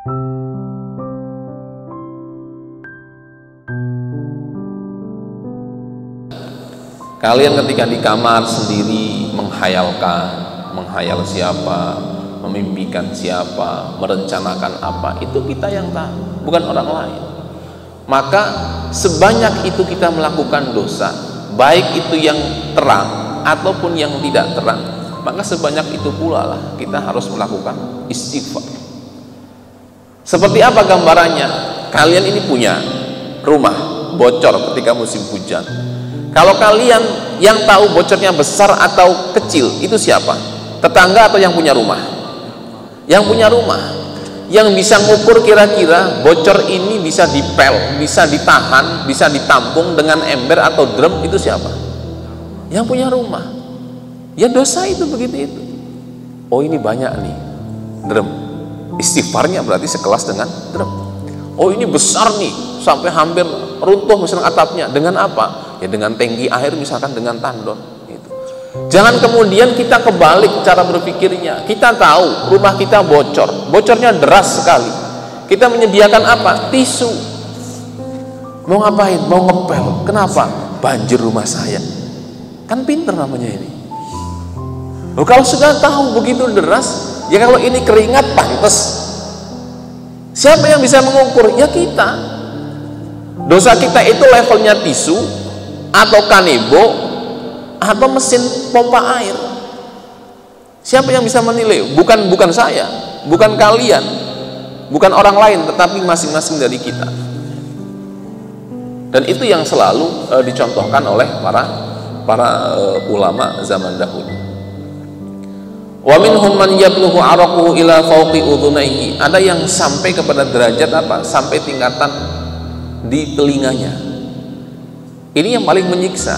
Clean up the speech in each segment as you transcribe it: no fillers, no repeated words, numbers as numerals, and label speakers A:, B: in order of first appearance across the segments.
A: Kalian ketika di kamar sendiri menghayal siapa, memimpikan siapa, merencanakan apa, itu kita yang tahu, bukan orang lain. Maka sebanyak itu kita melakukan dosa, baik itu yang terang ataupun yang tidak terang, maka sebanyak itu pula lah kita harus melakukan istighfar. Seperti apa gambarannya? Kalian ini punya rumah bocor ketika musim hujan. Kalau kalian yang tahu bocornya besar atau kecil, itu siapa? Tetangga atau yang punya rumah? Yang punya rumah. Yang bisa ngukur kira-kira bocor ini bisa dipel, bisa ditahan, bisa ditampung dengan ember atau drum, itu siapa? Yang punya rumah. Ya dosa itu begitu itu. Oh ini banyak nih drum. Istighfarnya berarti sekelas dengan drum. Oh ini besar nih, sampai hampir runtuh misalnya atapnya. Dengan apa? Ya dengan tangki air, misalkan dengan tandon gitu. Jangan kemudian kita kebalik cara berpikirnya. Kita tahu rumah kita bocor, bocornya deras sekali. Kita menyediakan apa? Tisu. Mau ngapain? Mau ngepel. Kenapa? Banjir rumah saya. Kan pinter namanya ini. Loh, kalau sudah tahu begitu deras, ya kalau ini keringat pantas. Siapa yang bisa mengukur? Ya kita. Dosa kita itu levelnya tisu atau kanebo atau mesin pompa air. Siapa yang bisa menilai? Bukan saya, bukan kalian, bukan orang lain, tetapi masing-masing dari kita. Dan itu yang selalu dicontohkan oleh para ulama zaman dahulu. Wa minhum man yablughu araquhu ila fawqi udhunayhi. Ada yang sampai kepada derajat apa? Sampai tingkatan di telinganya. Ini yang paling menyiksa.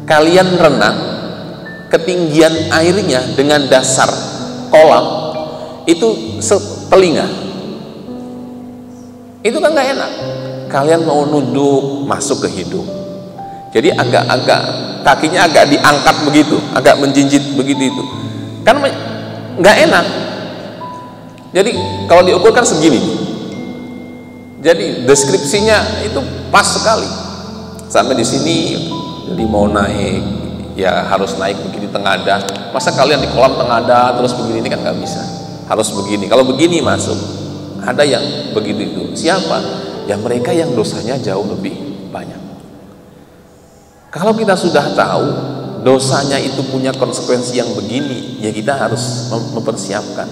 A: Kalian renang, ketinggian airnya dengan dasar kolam itu setelinga. Itu kan nggak enak. Kalian mau nunduk masuk ke hidung. Jadi agak-agak kakinya agak diangkat begitu, agak menjinjit begitu itu. Kan nggak enak. Jadi kalau diukur kan segini. Jadi deskripsinya itu pas sekali. Sampai di sini, jadi mau naik ya harus naik begini tengadah. Masa kalian di kolam tengadah terus begini, ini kan nggak bisa. Harus begini. Kalau begini masuk. Ada yang begitu itu. Siapa? Ya mereka yang dosanya jauh lebih banyak. Kalau kita sudah tahu dosanya itu punya konsekuensi yang begini, ya kita harus mempersiapkan.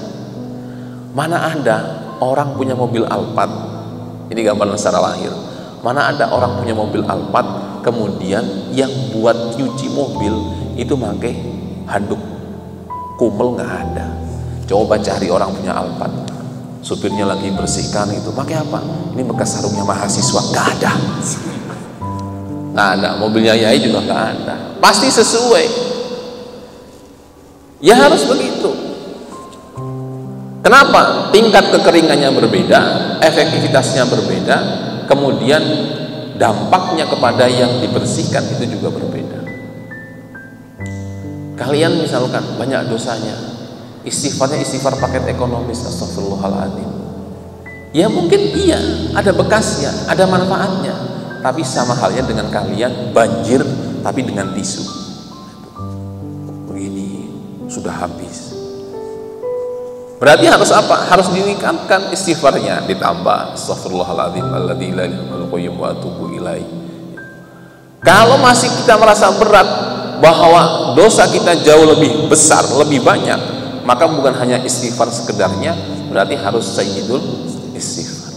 A: Mana ada orang punya mobil Alphard, ini gambaran secara lahir. Mana ada orang punya mobil Alphard, kemudian yang buat nyuci mobil itu pakai handuk kumel, nggak ada. Coba cari orang punya Alphard, supirnya lagi bersihkan itu pakai apa? Ini bekas sarungnya mahasiswa, nggak ada. Nggak ada. Mobilnya Yai juga nggak ada. Pasti sesuai. Ya harus begitu. Kenapa? Tingkat kekeringannya berbeda, efektivitasnya berbeda, kemudian dampaknya kepada yang dibersihkan itu juga berbeda. Kalian misalkan banyak dosanya, istighfarnya istighfar paket ekonomis, astagfirullahaladzim. Ya mungkin iya, ada bekasnya, ada manfaatnya, tapi sama halnya dengan kalian banjir tapi dengan tisu. Begini sudah habis. Berarti harus apa? Harus ditingkatkan istighfarnya, ditambah astagfirullahaladzim alladzi la ilaha illa huwa wa atubu ilaih. Kalau masih kita merasa berat bahwa dosa kita jauh lebih besar, lebih banyak, maka bukan hanya istighfar sekedarnya, berarti harus sayyidul istighfar.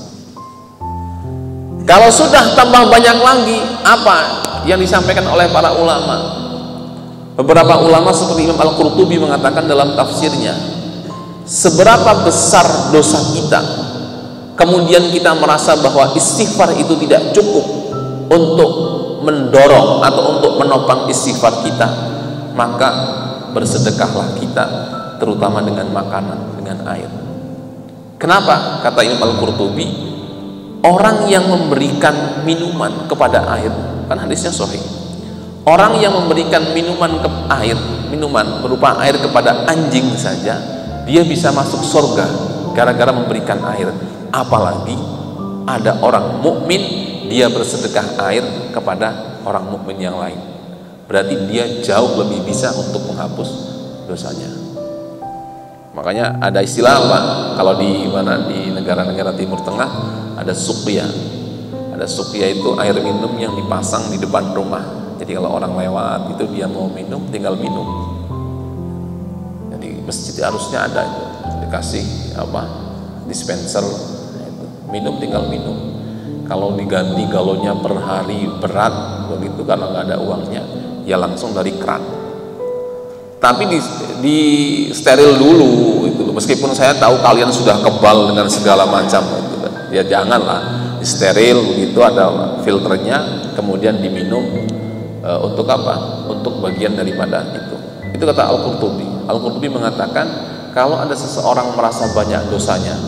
A: Kalau sudah tambah banyak lagi, apa yang disampaikan oleh para ulama? Beberapa ulama seperti Imam Al-Qurtubi mengatakan dalam tafsirnya, seberapa besar dosa kita, kemudian kita merasa bahwa istighfar itu tidak cukup untuk mendorong atau untuk menopang istighfar kita, maka bersedekahlah kita, terutama dengan makanan, dengan air. Kenapa? Kata Imam Al-Qurtubi, orang yang memberikan minuman kepada air, kan hadisnya sahih, orang yang memberikan minuman minuman berupa air kepada anjing saja, dia bisa masuk surga gara-gara memberikan air. Apalagi ada orang mukmin dia bersedekah air kepada orang mukmin yang lain, berarti dia jauh lebih bisa untuk menghapus dosanya. Makanya ada istilah apa? Kalau di mana, di negara-negara Timur Tengah ada suqya. Ada suqya itu air minum yang dipasang di depan rumah. Jadi kalau orang lewat itu dia mau minum tinggal minum. Jadi masjid harusnya ada itu, dikasih apa? Dispenser itu. Minum tinggal minum. Kalau diganti galonnya per hari berat begitu karena nggak ada uangnya, ya langsung dari keran. Tapi di steril dulu itu, meskipun saya tahu kalian sudah kebal dengan segala macam itu kan. Ya janganlah, di steril begitu, ada filternya, kemudian diminum. Untuk apa? Untuk bagian daripada itu. Itu kata Al-Qurtubi. Al-Qurtubi mengatakan kalau ada seseorang merasa banyak dosanya,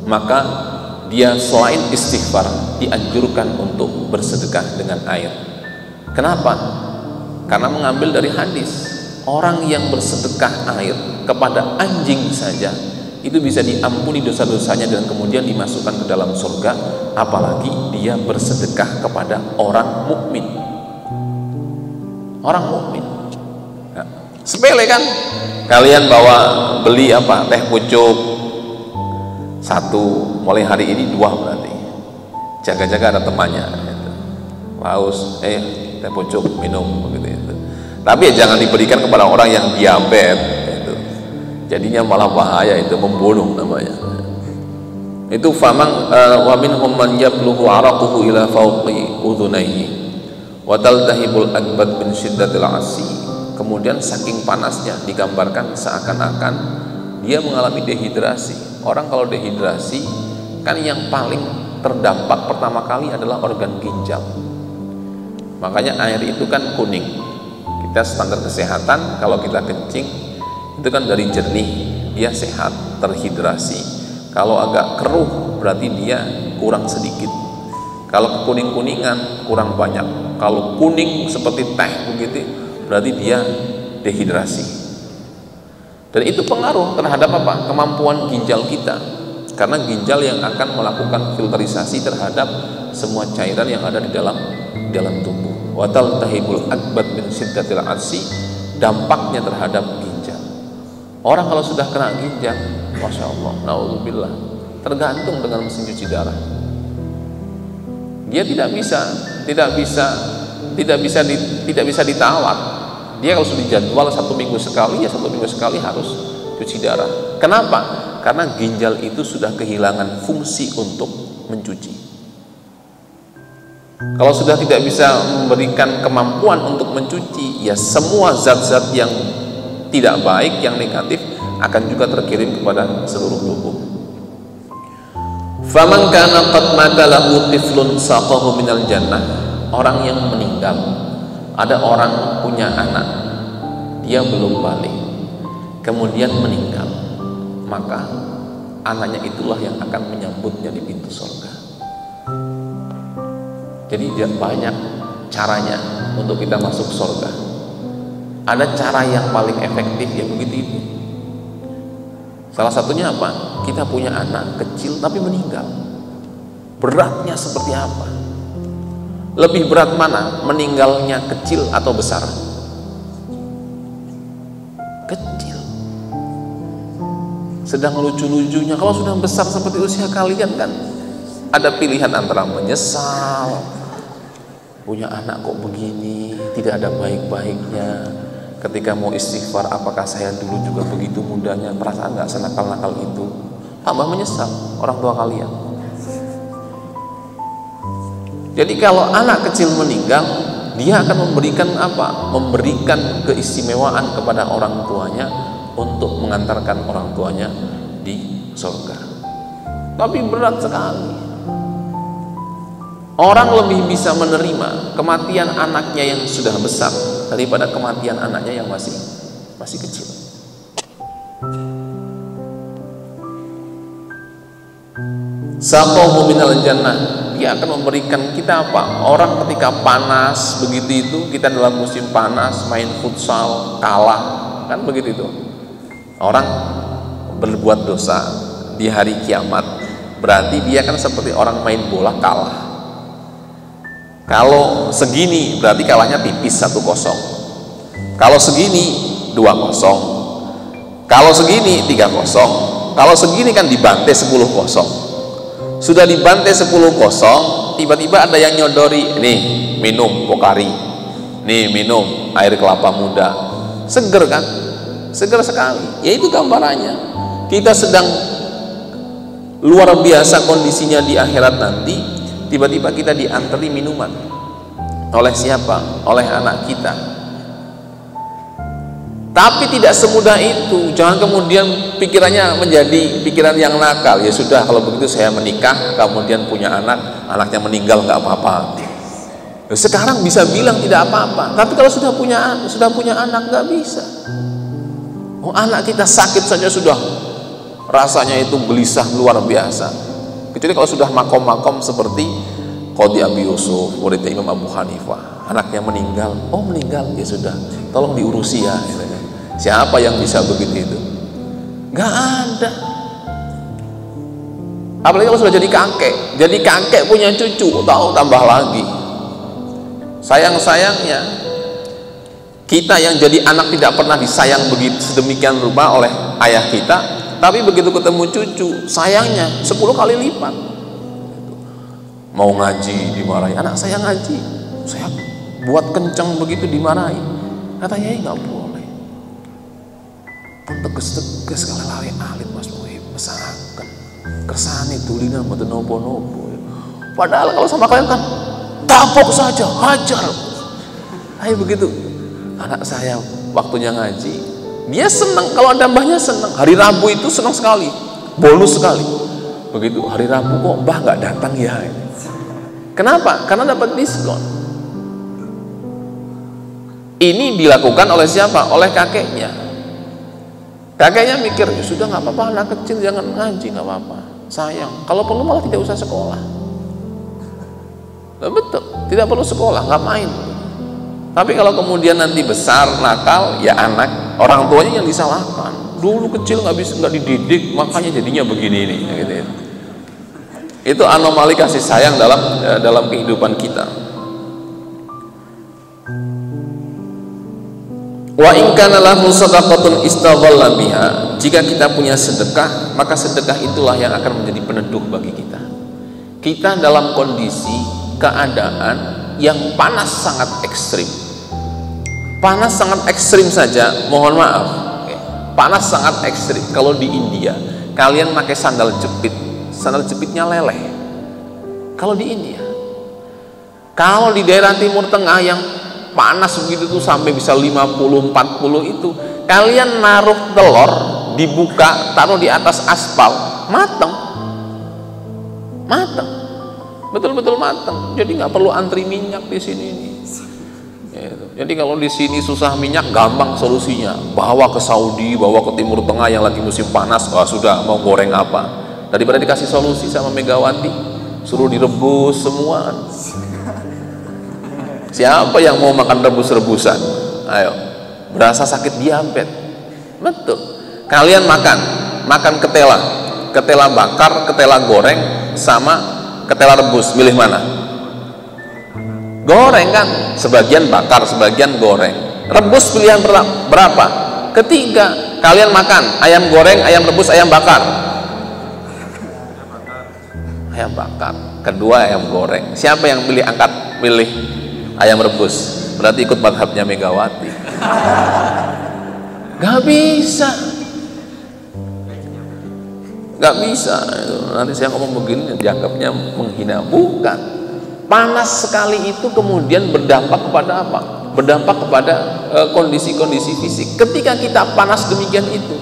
A: maka dia selain istighfar dianjurkan untuk bersedekah dengan air. Kenapa? Karena mengambil dari hadis, orang yang bersedekah air kepada anjing saja itu bisa diampuni dosa-dosanya dan kemudian dimasukkan ke dalam surga, apalagi dia bersedekah kepada orang mukmin. Orang mukmin. Nah, sepele kan? Kalian beli apa? Teh pucuk satu, mulai hari ini 2 berarti. Jaga-jaga ada temannya. Gitu. Haus, teh pucuk minum begitu itu. Tapi ya jangan diberikan kepada orang yang diabetes. Gitu. Jadinya malah bahaya, itu membunuh namanya. Itu famang wa minhum man yabluhu araquhu ila fawqi udhunayhi wa taltahibul akbat min syiddatil asi. Kemudian saking panasnya digambarkan seakan-akan dia mengalami dehidrasi. Orang kalau dehidrasi kan yang paling terdampak pertama kali adalah organ ginjal. Makanya air itu kan kuning. Kita standar kesehatan kalau kita kencing itu kan dari jernih, dia sehat, terhidrasi. Kalau agak keruh berarti dia kurang sedikit. Kalau kuning-kuningan kurang banyak. Kalau kuning seperti teh begitu berarti dia dehidrasi. Dan itu pengaruh terhadap apa? Kemampuan ginjal kita. Karena ginjal yang akan melakukan filterisasi terhadap semua cairan yang ada di dalam tubuh. Wa taltahibul akbat min syiddatil asi, dampaknya terhadap ginjal. Orang kalau sudah kena ginjal, masya Allah, naudzubillah, tergantung dengan mesin cuci darah. Dia tidak bisa ditawar. Dia kalau sudah dijadwal 1 minggu sekali, ya 1 minggu sekali harus cuci darah. Kenapa? Karena ginjal itu sudah kehilangan fungsi untuk mencuci. Kalau sudah tidak bisa memberikan kemampuan untuk mencuci, ya semua zat-zat yang tidak baik, yang negatif akan juga terkirim kepada seluruh tubuh. Faman kana qad mata lahu tiflun saqahu minal jannah. Orang yang meninggal, ada orang punya anak, dia belum balik, kemudian meninggal, maka anaknya itulah yang akan menyambutnya di pintu surga. Jadi banyak caranya untuk kita masuk surga. Ada cara yang paling efektif, ya begitu itu. Salah satunya apa? Kita punya anak kecil tapi meninggal. Beratnya seperti apa? Lebih berat mana? Meninggalnya kecil atau besar? Kecil. Sedang lucu-lucunya. Kalau sudah besar seperti usia kalian kan ada pilihan antara menyesal, punya anak kok begini, tidak ada baik-baiknya. Ketika mau istighfar, apakah saya dulu juga begitu mudahnya, perasaan nggak senakal-nakal itu? Tambah menyesal orang tua kalian. Jadi kalau anak kecil meninggal, dia akan memberikan apa? Memberikan keistimewaan kepada orang tuanya untuk mengantarkan orang tuanya di surga. Tapi berat sekali. Orang lebih bisa menerima kematian anaknya yang sudah besar daripada kematian anaknya yang masih kecil. Saqahu minal jannah, dia akan memberikan kita apa? Orang ketika panas begitu itu, kita dalam musim panas main futsal kalah, kan begitu itu. Orang berbuat dosa, di hari kiamat, berarti dia kan seperti orang main bola kalah. Kalau segini berarti kalahnya tipis 1-0. Kalau segini 2-0. Kalau segini 3-0. Kalau segini kan dibantai 10-0. Sudah dibantai 10-0, tiba-tiba ada yang nyodori, nih minum Pokari, nih minum air kelapa muda. Seger kan? Seger sekali. Ya itu gambarannya. Kita sedang luar biasa kondisinya di akhirat nanti, tiba-tiba kita diantri minuman. Oleh siapa? Oleh anak kita. Tapi tidak semudah itu. Jangan kemudian pikirannya menjadi pikiran yang nakal. Ya sudah, kalau begitu saya menikah, kemudian punya anak, anaknya meninggal nggak apa-apa. Sekarang bisa bilang tidak apa-apa. Tapi kalau sudah punya anak nggak bisa. Oh, anak kita sakit saja sudah rasanya itu gelisah luar biasa. Kecuali kalau sudah makom-makom seperti Qadhi Abi Yusuf, muridnya Imam Abu Hanifah, anaknya meninggal. Oh meninggal, ya sudah, tolong diurusi ya. Siapa yang bisa begitu itu? Gak ada. Apalagi kalau sudah jadi kakek punya cucu, tahu tambah lagi. Sayang-sayangnya kita yang jadi anak tidak pernah disayang begitu sedemikian rupa oleh ayah kita, tapi begitu ketemu cucu, sayangnya 10 kali lipat. Mau ngaji dimarahi, anak saya ngaji, saya buat kencang begitu dimarahi. Katanya nggak boleh. Pun tegas-tegas kalau lari alit Mas Muhib mesangaken kersane dulina mboten nopo-nopo. Padahal kalau sama kalian kan tapok saja, hajar. Ayo begitu. Anak saya waktunya ngaji, dia senang kalau ada mbahnya senang. Hari Rabu itu senang sekali, bonus sekali. Begitu hari Rabu kok mbah nggak datang ya? Kenapa? Karena dapat diskon. Ini dilakukan oleh siapa? Oleh kakeknya. Kakeknya mikir, ya sudah nggak apa-apa, anak kecil jangan ngaji, nggak apa-apa, sayang. Kalau perlu malah tidak usah sekolah. Nah, betul, tidak perlu sekolah, nggak main. Tapi kalau kemudian nanti besar nakal, ya anak, orang tuanya yang disalahkan. Dulu kecil nggak dididik, makanya jadinya begini ini. Gitu ya. Itu anomali kasih sayang dalam kehidupan kita. Wa in kana lahu shadaqatun istadhalla biha. Jika kita punya sedekah, maka sedekah itulah yang akan menjadi peneduh bagi kita. Kita dalam kondisi keadaan yang panas sangat ekstrim. Panas sangat ekstrim saja, mohon maaf. Panas sangat ekstrim. Kalau di India, kalian pakai sandal jepit, sandal jepitnya leleh. Kalau di India, kalau di daerah Timur Tengah yang panas begitu tuh sampai bisa 50-40 itu, kalian naruh telur dibuka, taruh di atas aspal, mateng, betul-betul mateng. Jadi nggak perlu antri minyak di sini nih. Jadi kalau di sini susah minyak, gampang solusinya, bawa ke Saudi, bawa ke Timur Tengah yang lagi musim panas. Wah sudah, mau goreng apa? Daripada dikasih solusi sama Megawati, suruh direbus semua. Siapa yang mau makan rebus-rebusan? Ayo, berasa sakit diabetes. Betul. Kalian makan ketela bakar, ketela goreng, sama ketela rebus. Milih mana? Goreng kan? Sebagian bakar, sebagian goreng. Rebus pilihan berapa? Ketiga. Kalian makan ayam goreng, ayam rebus, ayam bakar. Ayam bakar. Kedua ayam goreng. Siapa yang pilih ayam rebus? Berarti ikut madhabnya Megawati. Gak bisa. Nanti saya ngomong begini dianggapnya menghina. Bukan. Panas sekali itu kemudian berdampak kepada apa? Berdampak kepada kondisi-kondisi fisik. Ketika kita panas demikian itu,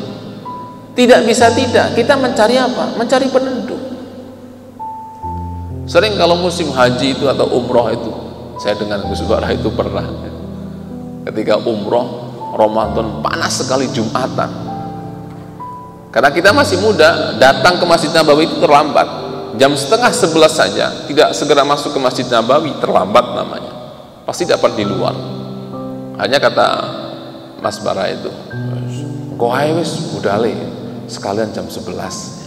A: tidak bisa tidak, kita mencari apa? Mencari peneduh. Sering kalau musim haji itu atau umroh itu, saya dengan Gus Bara itu pernah ketika umroh Ramadan panas sekali Jumatan, karena kita masih muda, datang ke Masjid Nabawi itu terlambat, jam 10:30 saja, tidak segera masuk ke Masjid Nabawi, terlambat namanya, pasti dapat di luar. Hanya kata Mas Bara itu, kok wis budale sekalian jam 11.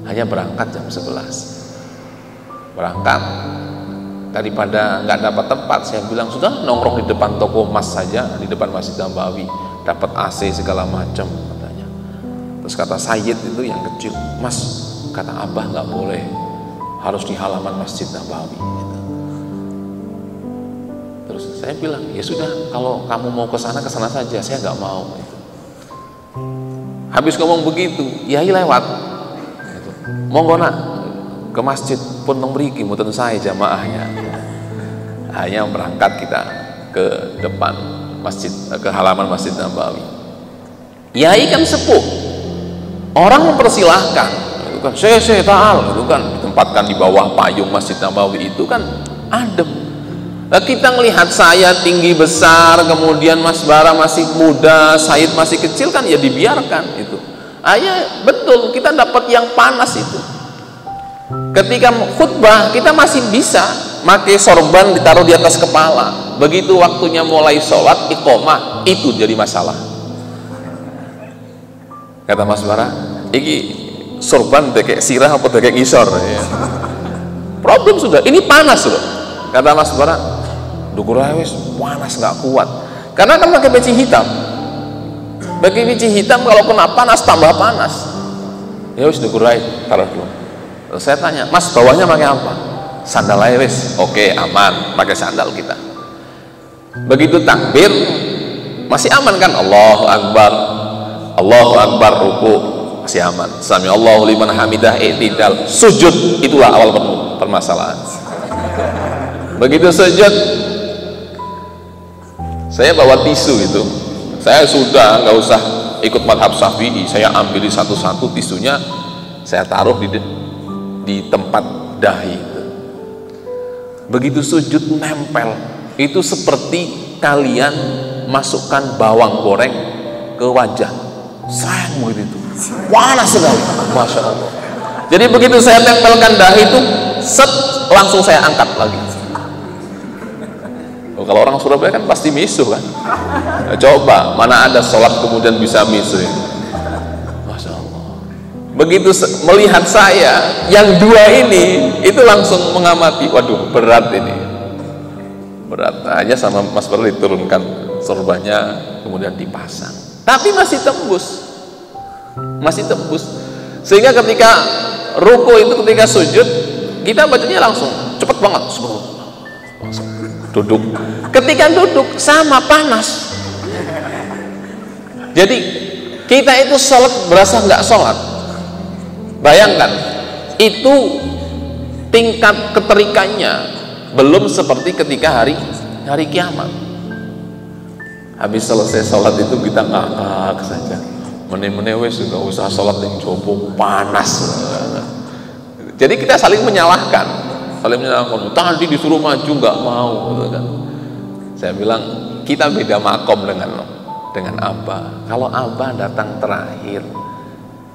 A: hanya berangkat jam 11. Berangkat, daripada nggak dapat tempat, saya bilang sudah nongkrong di depan toko emas saja, di depan Masjid Nabawi, dapat AC segala macam katanya. Terus kata Sayyid itu yang kecil, Mas, kata Abah nggak boleh, harus di halaman Masjid Nabawi gitu. Terus saya bilang, ya sudah, kalau kamu mau ke sana saja, saya nggak mau gitu. Habis ngomong begitu, Yai lewat gitu. Monggo nak ke masjid pun mriki mboten sae jamaahnya. Hanya berangkat kita ke depan masjid, ke halaman Masjid Nabawi. Yai kan sepuh, orang mempersilahkan itu kan, saya ta'al itu kan, ditempatkan di bawah payung Masjid Nabawi itu kan adem. Nah, kita melihat saya tinggi besar, kemudian Mas Bara masih muda, Said masih kecil, kan ya dibiarkan itu. Ya betul, kita dapat yang panas itu. Ketika khutbah kita masih bisa pakai sorban ditaruh di atas kepala. Begitu waktunya mulai sholat iqomah, itu jadi masalah. Kata Mas Bara, iki sorban dekek sirah apa dekek ngisor ya. Problem sudah, ini panas loh. Kata Mas Bara, dukur wis panas nggak kuat. Karena kan pakai peci hitam. Pakai peci hitam kalau kena panas tambah panas. Ya wis dukur taruh dulu. Terus saya tanya, Mas bawahnya pakai apa? Sandal aja wis. Oke, aman, pakai sandal kita. Begitu takbir masih aman kan? Allahu Akbar ruku masih aman. Sami Allahu liman hamidah i'tidal. Sujud itulah awal permasalahan. Begitu sujud, saya bawa tisu itu. Saya sudah nggak usah ikut madhab Syafi'i, saya ambil satu-satu tisunya, saya taruh di tempat dahi. Begitu sujud nempel, itu seperti kalian masukkan bawang goreng ke wajah, sayang begitu, panas sekali, masya Allah. Jadi begitu saya tempelkan dahi itu, set, langsung saya angkat lagi. Kalau orang Surabaya kan pasti misuh kan. Coba, mana ada sholat kemudian bisa misuh ya? Masya Allah. Begitu melihat saya yang dua ini, itu langsung mengamati, waduh berat ini, berat aja. Sama Mas Bara diturunkan sorbannya kemudian dipasang, tapi masih tembus, sehingga ketika ruku itu, ketika sujud kita bacanya langsung cepet banget, langsung duduk. Ketika duduk sama panas. Jadi kita itu sholat berasa nggak sholat. Bayangkan, itu tingkat keterikannya belum seperti ketika hari kiamat. Habis selesai sholat itu kita ngakak saja, mene-mene wes nggak usah sholat yang coba, panas. Jadi kita saling menyalahkan, tadi disuruh maju nggak mau gitu kan. Saya bilang kita beda makom dengan Abah. Kalau Abah datang terakhir,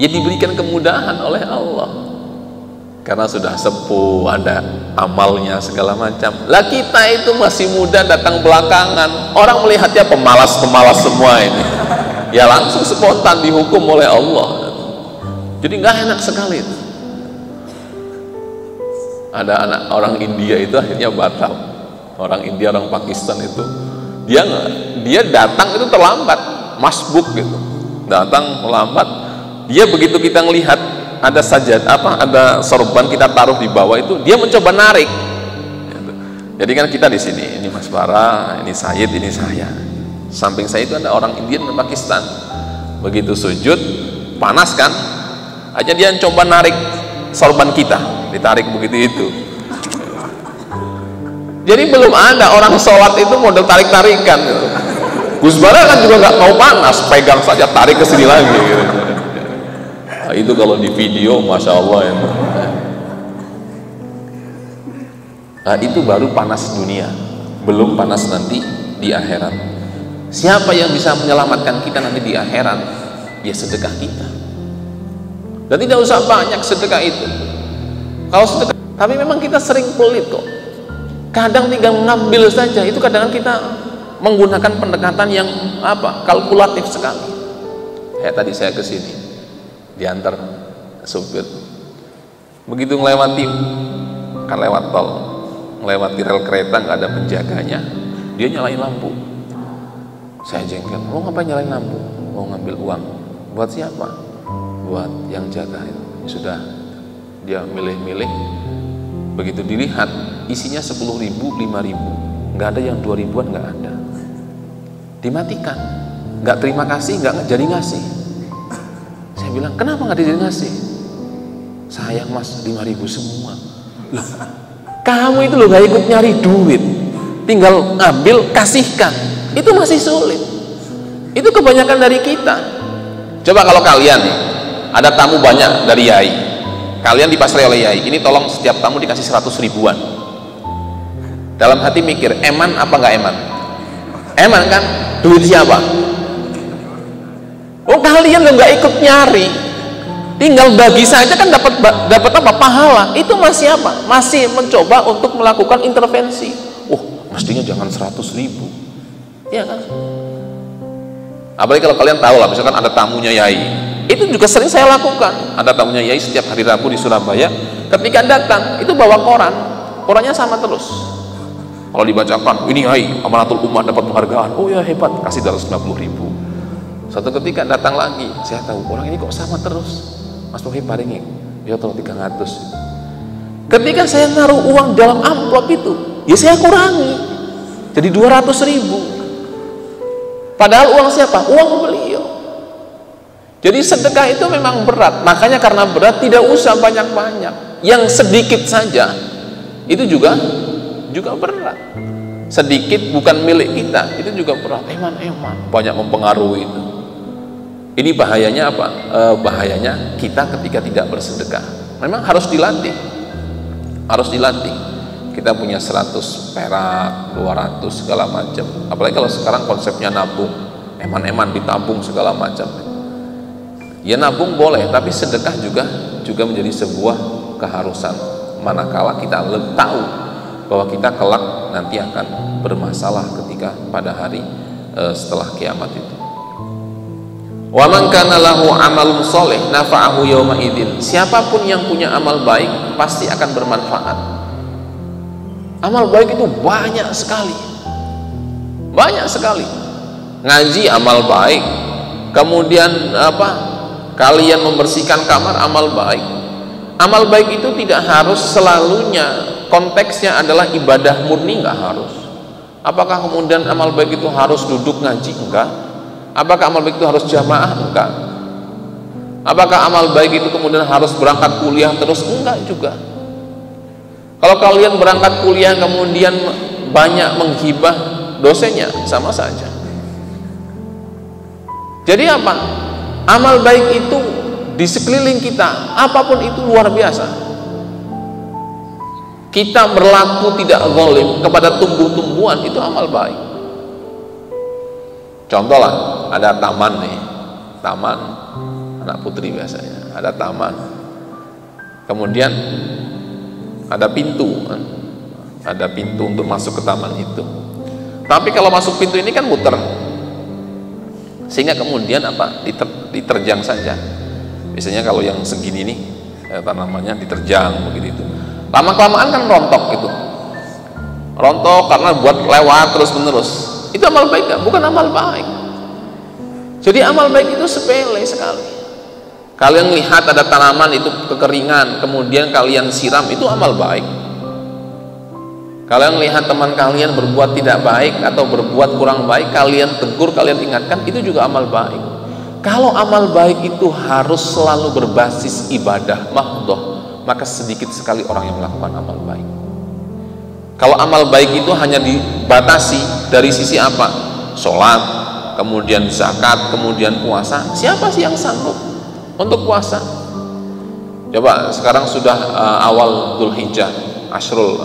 A: ya diberikan kemudahan oleh Allah karena sudah sepuh, ada amalnya segala macam. Lah kita itu masih muda datang belakangan, orang melihatnya pemalas semua ini, ya langsung spontan dihukum oleh Allah. Jadi nggak enak sekali itu. Ada anak orang India itu akhirnya batal. Orang India, orang Pakistan itu dia datang itu terlambat, masbuk gitu, datang terlambat. Dia begitu kita ngelihat ada ada sorban kita taruh di bawah itu, dia mencoba narik. Jadi kan kita di sini, ini Mas Bara, ini Sayyid, ini saya. Samping saya itu ada orang India dan Pakistan. Begitu sujud, panas kan? Aja dia coba narik sorban kita, ditarik begitu itu. Jadi belum ada orang sholat itu model tarik-tarikan gitu. Gus Bara kan juga nggak mau panas, pegang saja tarik ke sini lagi gitu. Nah, itu kalau di video masya Allah ya. Nah, itu baru panas dunia, belum panas nanti di akhirat. Siapa yang bisa menyelamatkan kita nanti di akhirat? Ya sedekah kita. Dan tidak usah banyak sedekah itu. Kalau sedekah, tapi memang kita sering pelit kok. Kadang tinggal mengambil saja, itu kadang kita menggunakan pendekatan yang kalkulatif sekali. Tadi saya ke sini, diantar supir, Begitu melewati, kan lewat tol, melewati rel kereta nggak ada penjaganya, dia nyalain lampu. Saya jengkel, lo ngapain nyalain lampu? Mau ngambil uang. Buat siapa? Buat yang jaga itu. Sudah, dia milih-milih. Begitu dilihat, isinya 10.000, 5.000, nggak ada yang 2.000-an, nggak ada. Dimatikan, nggak terima kasih, nggak jadi ngasih. Saya bilang, kenapa nggak jadi ngasih? Sayang mas, 5.000 semua. Loh, kamu itu loh gak ikut nyari duit, tinggal ngambil, kasihkan. Itu masih sulit. Itu kebanyakan dari kita. Coba kalau kalian ada tamu banyak dari yai, kalian dipasrai oleh yai, ini tolong setiap tamu dikasih 100 ribuan. Dalam hati mikir, eman apa nggak eman? Eman kan? Duit siapa? Oh, kalian lo nggak ikut nyari, tinggal bagi saja kan dapat apa? Pahala. Itu masih apa? Masih mencoba untuk melakukan intervensi. Mestinya jangan 100.000, ya kan? Apalagi kalau kalian tahu lah, misalkan ada tamunya yai, itu juga sering saya lakukan. Ada tamunya yai setiap hari Rabu di Surabaya, ketika datang itu bawa koran, korannya sama terus. Kalau dibacakan, ini yai Amanatul Ummah dapat penghargaan, oh ya hebat, kasih 250.000. Suatu ketika datang lagi, saya tahu orang ini kok sama terus. Mas Bohi paringi, ya tolong 300. Ketika saya naruh uang dalam amplop itu, ya saya kurangi jadi 200.000. Padahal uang siapa? Uang beliau. Jadi sedekah itu memang berat. Makanya karena berat tidak usah banyak-banyak. Yang sedikit saja itu juga berat. Sedikit bukan milik kita, itu juga berat. Eman banyak mempengaruhi itu. Ini bahayanya apa? Bahayanya kita ketika tidak bersedekah. Memang harus dilatih. Harus dilatih. Kita punya 100 perak, 200 segala macam. Apalagi kalau sekarang konsepnya nabung, eman ditabung segala macam. Ya nabung boleh, tapi sedekah juga menjadi sebuah keharusan. Manakala kita tahu bahwa kita kelak nanti akan bermasalah ketika pada hari setelah kiamat itu. Wa man kana lahu amalun sholih nafa'ahu yauma idzin. Siapapun yang punya amal baik pasti akan bermanfaat. Amal baik itu banyak sekali, ngaji amal baik, kemudian kalian membersihkan kamar amal baik. Amal baik itu tidak harus selalunya konteksnya adalah ibadah murni, nggak harus. Apakah kemudian amal baik itu harus duduk ngaji? Enggak. Apakah amal baik itu harus jamaah? Enggak. Apakah amal baik itu kemudian harus berangkat kuliah terus? Enggak juga. Kalau kalian berangkat kuliah kemudian banyak menghibah dosennya, sama saja. Jadi apa? Amal baik itu di sekeliling kita, apapun itu luar biasa. Kita berlaku tidak zalim kepada tumbuh-tumbuhan, itu amal baik. Contoh lah, ada taman nih, taman anak putri biasanya, ada taman. Kemudian ada pintu untuk masuk ke taman itu. Tapi kalau masuk pintu ini kan muter, sehingga kemudian diterjang saja. Biasanya kalau yang segini nih tanamannya diterjang begitu. Lama-kelamaan kan rontok itu, rontok karena buat lewat terus menerus. Itu amal baik gak? Bukan amal baik. Jadi amal baik itu sepele sekali. Kalian lihat ada tanaman itu kekeringan, kemudian kalian siram, itu amal baik. Kalian lihat teman kalian berbuat tidak baik atau berbuat kurang baik, kalian tegur, kalian ingatkan, itu juga amal baik. Kalau amal baik itu harus selalu berbasis ibadah mahdhah, maka sedikit sekali orang yang melakukan amal baik. Kalau amal baik itu hanya dibatasi dari sisi apa? Sholat, kemudian zakat, kemudian puasa, siapa sih yang sanggup untuk puasa? Coba sekarang sudah awal Dzulhijjah, Ashrul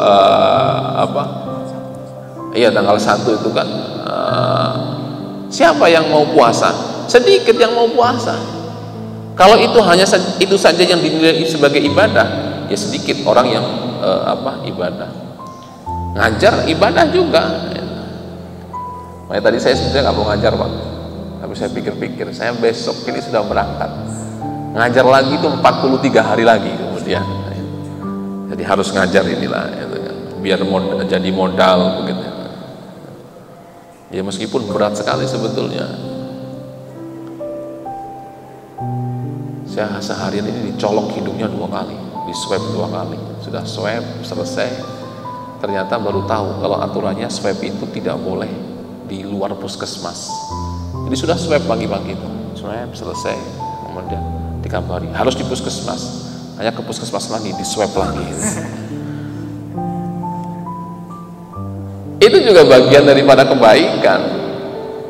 A: tanggal 1 itu kan, siapa yang mau puasa? Sedikit yang mau puasa. Kalau itu hanya itu saja yang dinilai sebagai ibadah, ya sedikit orang yang ibadah. Ngajar ibadah juga. Makanya tadi saya sebenarnya nggak mau ngajar Pak, tapi saya pikir-pikir, saya besok ini sudah berangkat ngajar lagi itu 43 hari lagi kemudian. Jadi harus ngajar inilah gitu kan. Biar jadi modal begitu. Ya meskipun berat sekali sebetulnya. Saya seharian ini dicolok hidungnya 2 kali, di swab 2 kali. Sudah swab selesai, ternyata baru tahu kalau aturannya swab itu tidak boleh di luar puskesmas. Jadi sudah swab pagi-pagi itu, swab selesai, kemudian dikabari harus di puskesmas. Hanya ke puskesmas lagi, di swab lagi. Itu juga bagian daripada kebaikan.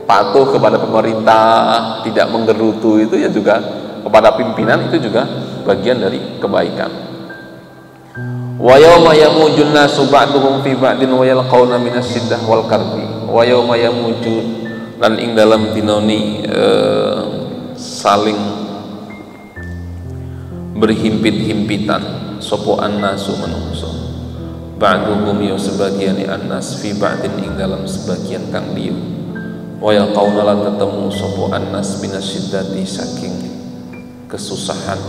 A: Patuh kepada pemerintah, tidak menggerutu, itu ya juga kepada pimpinan, itu juga bagian dari kebaikan. Wa yauma yamujun nasu ba'duhum fi ba'din wa yalqauna minas siddah wal karbi. Wa yauma yamujun, lan ing dalam dinoni saling berhimpit-himpitan sapa annasu manungsa. Ba'duhum ya sebagian annas fi ba'din ing dalam sebagian kang liya. Wa yalqauna lan ketemu sapa annas minas siddati saking kesusahan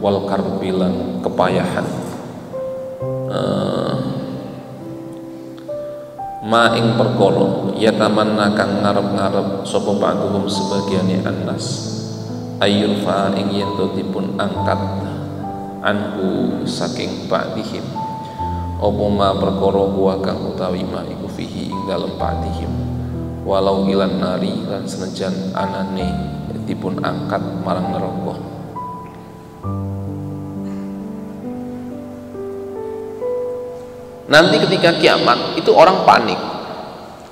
A: wal karbilan kepayahan. Ma ing perkara ya tamanna kang ngarep-ngarep sapa ba'duhum sebagiane annas ayyul fa ing yen dipun angkat anhu saking ba'dihim apa ma perkara huwa kang utawi ma iku fihi ing dalem ba'dihim walau ilan nari lan senajan anane dipun angkat marang neraka. Nanti ketika kiamat itu orang panik.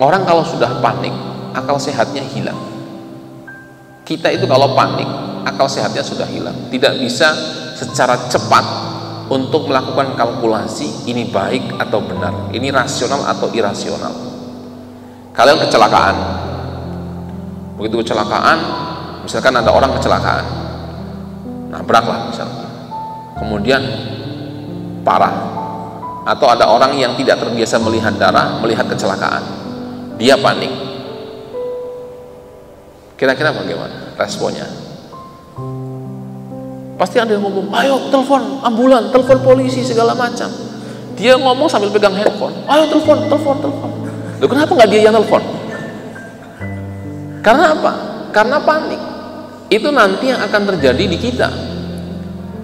A: Orang kalau sudah panik, akal sehatnya hilang. Kita itu kalau panik, akal sehatnya sudah hilang. Tidak bisa secara cepat untuk melakukan kalkulasi ini baik atau benar, ini rasional atau irasional. Kalian kecelakaan. Begitu kecelakaan, misalkan ada orang kecelakaan, nabraklah misalnya, kemudian parah. Atau ada orang yang tidak terbiasa melihat darah, melihat kecelakaan, dia panik. Kira-kira bagaimana responnya? Pasti ada yang ngomong, ayo telepon ambulan, telepon polisi segala macam. Dia ngomong sambil pegang handphone, ayo telepon. Loh, kenapa nggak dia yang telepon? Karena apa? Karena panik. Itu nanti yang akan terjadi di kita.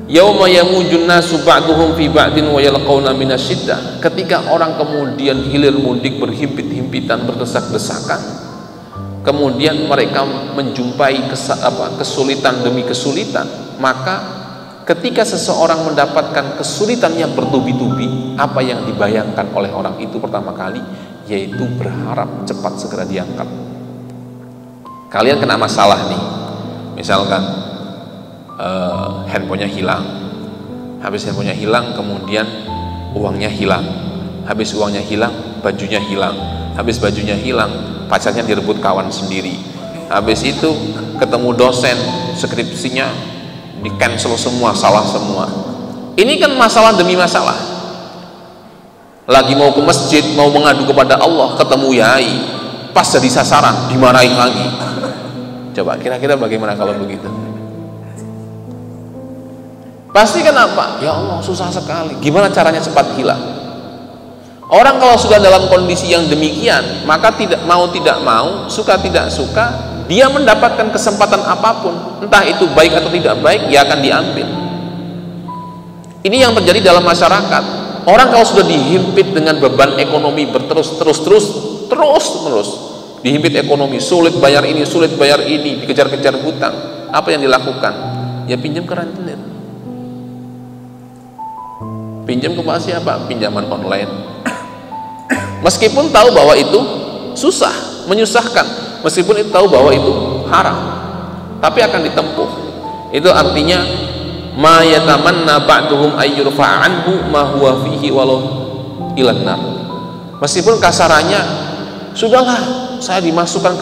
A: Yauma yamujun nasu ba'duhum fi ba'din wa yalqauna minasyiddah. Ketika orang kemudian hilir mudik berhimpit-himpitan, berdesak-desakan, kemudian mereka menjumpai kesulitan demi kesulitan, maka ketika seseorang mendapatkan kesulitan yang bertubi-tubi, apa yang dibayangkan oleh orang itu pertama kali yaitu berharap cepat segera diangkat. Kalian kena masalah nih, misalkan handphonenya hilang, habis handphonenya hilang kemudian uangnya hilang, habis uangnya hilang bajunya hilang, habis bajunya hilang pacarnya direbut kawan sendiri, habis itu ketemu dosen skripsinya di cancel semua, salah semua. Ini kan masalah demi masalah. Lagi mau ke masjid, mau mengadu kepada Allah, ketemu yai, pas jadi sasaran dimarahin lagi. Coba kira-kira bagaimana kalau begitu? Pasti kenapa? Ya Allah, susah sekali. Gimana caranya cepat hilang? Orang kalau sudah dalam kondisi yang demikian, maka tidak mau, suka tidak suka, dia mendapatkan kesempatan apapun, entah itu baik atau tidak baik, ya akan diambil. Ini yang terjadi dalam masyarakat. Orang kalau sudah dihimpit dengan beban ekonomi terus, dihimpit ekonomi, sulit bayar ini, dikejar-kejar hutang, apa yang dilakukan? Ya pinjam ke rentenir. Pinjam kepada siapa? Pinjaman online. Meskipun tahu bahwa itu susah, menyusahkan, meskipun itu tahu bahwa itu haram, tapi akan ditempuh. Itu artinya ma yatamanna ba'duhum ayyurfa anhu ma huwa fihi walau ilan nar. Meskipun kasarannya sudahlah saya dimasukkan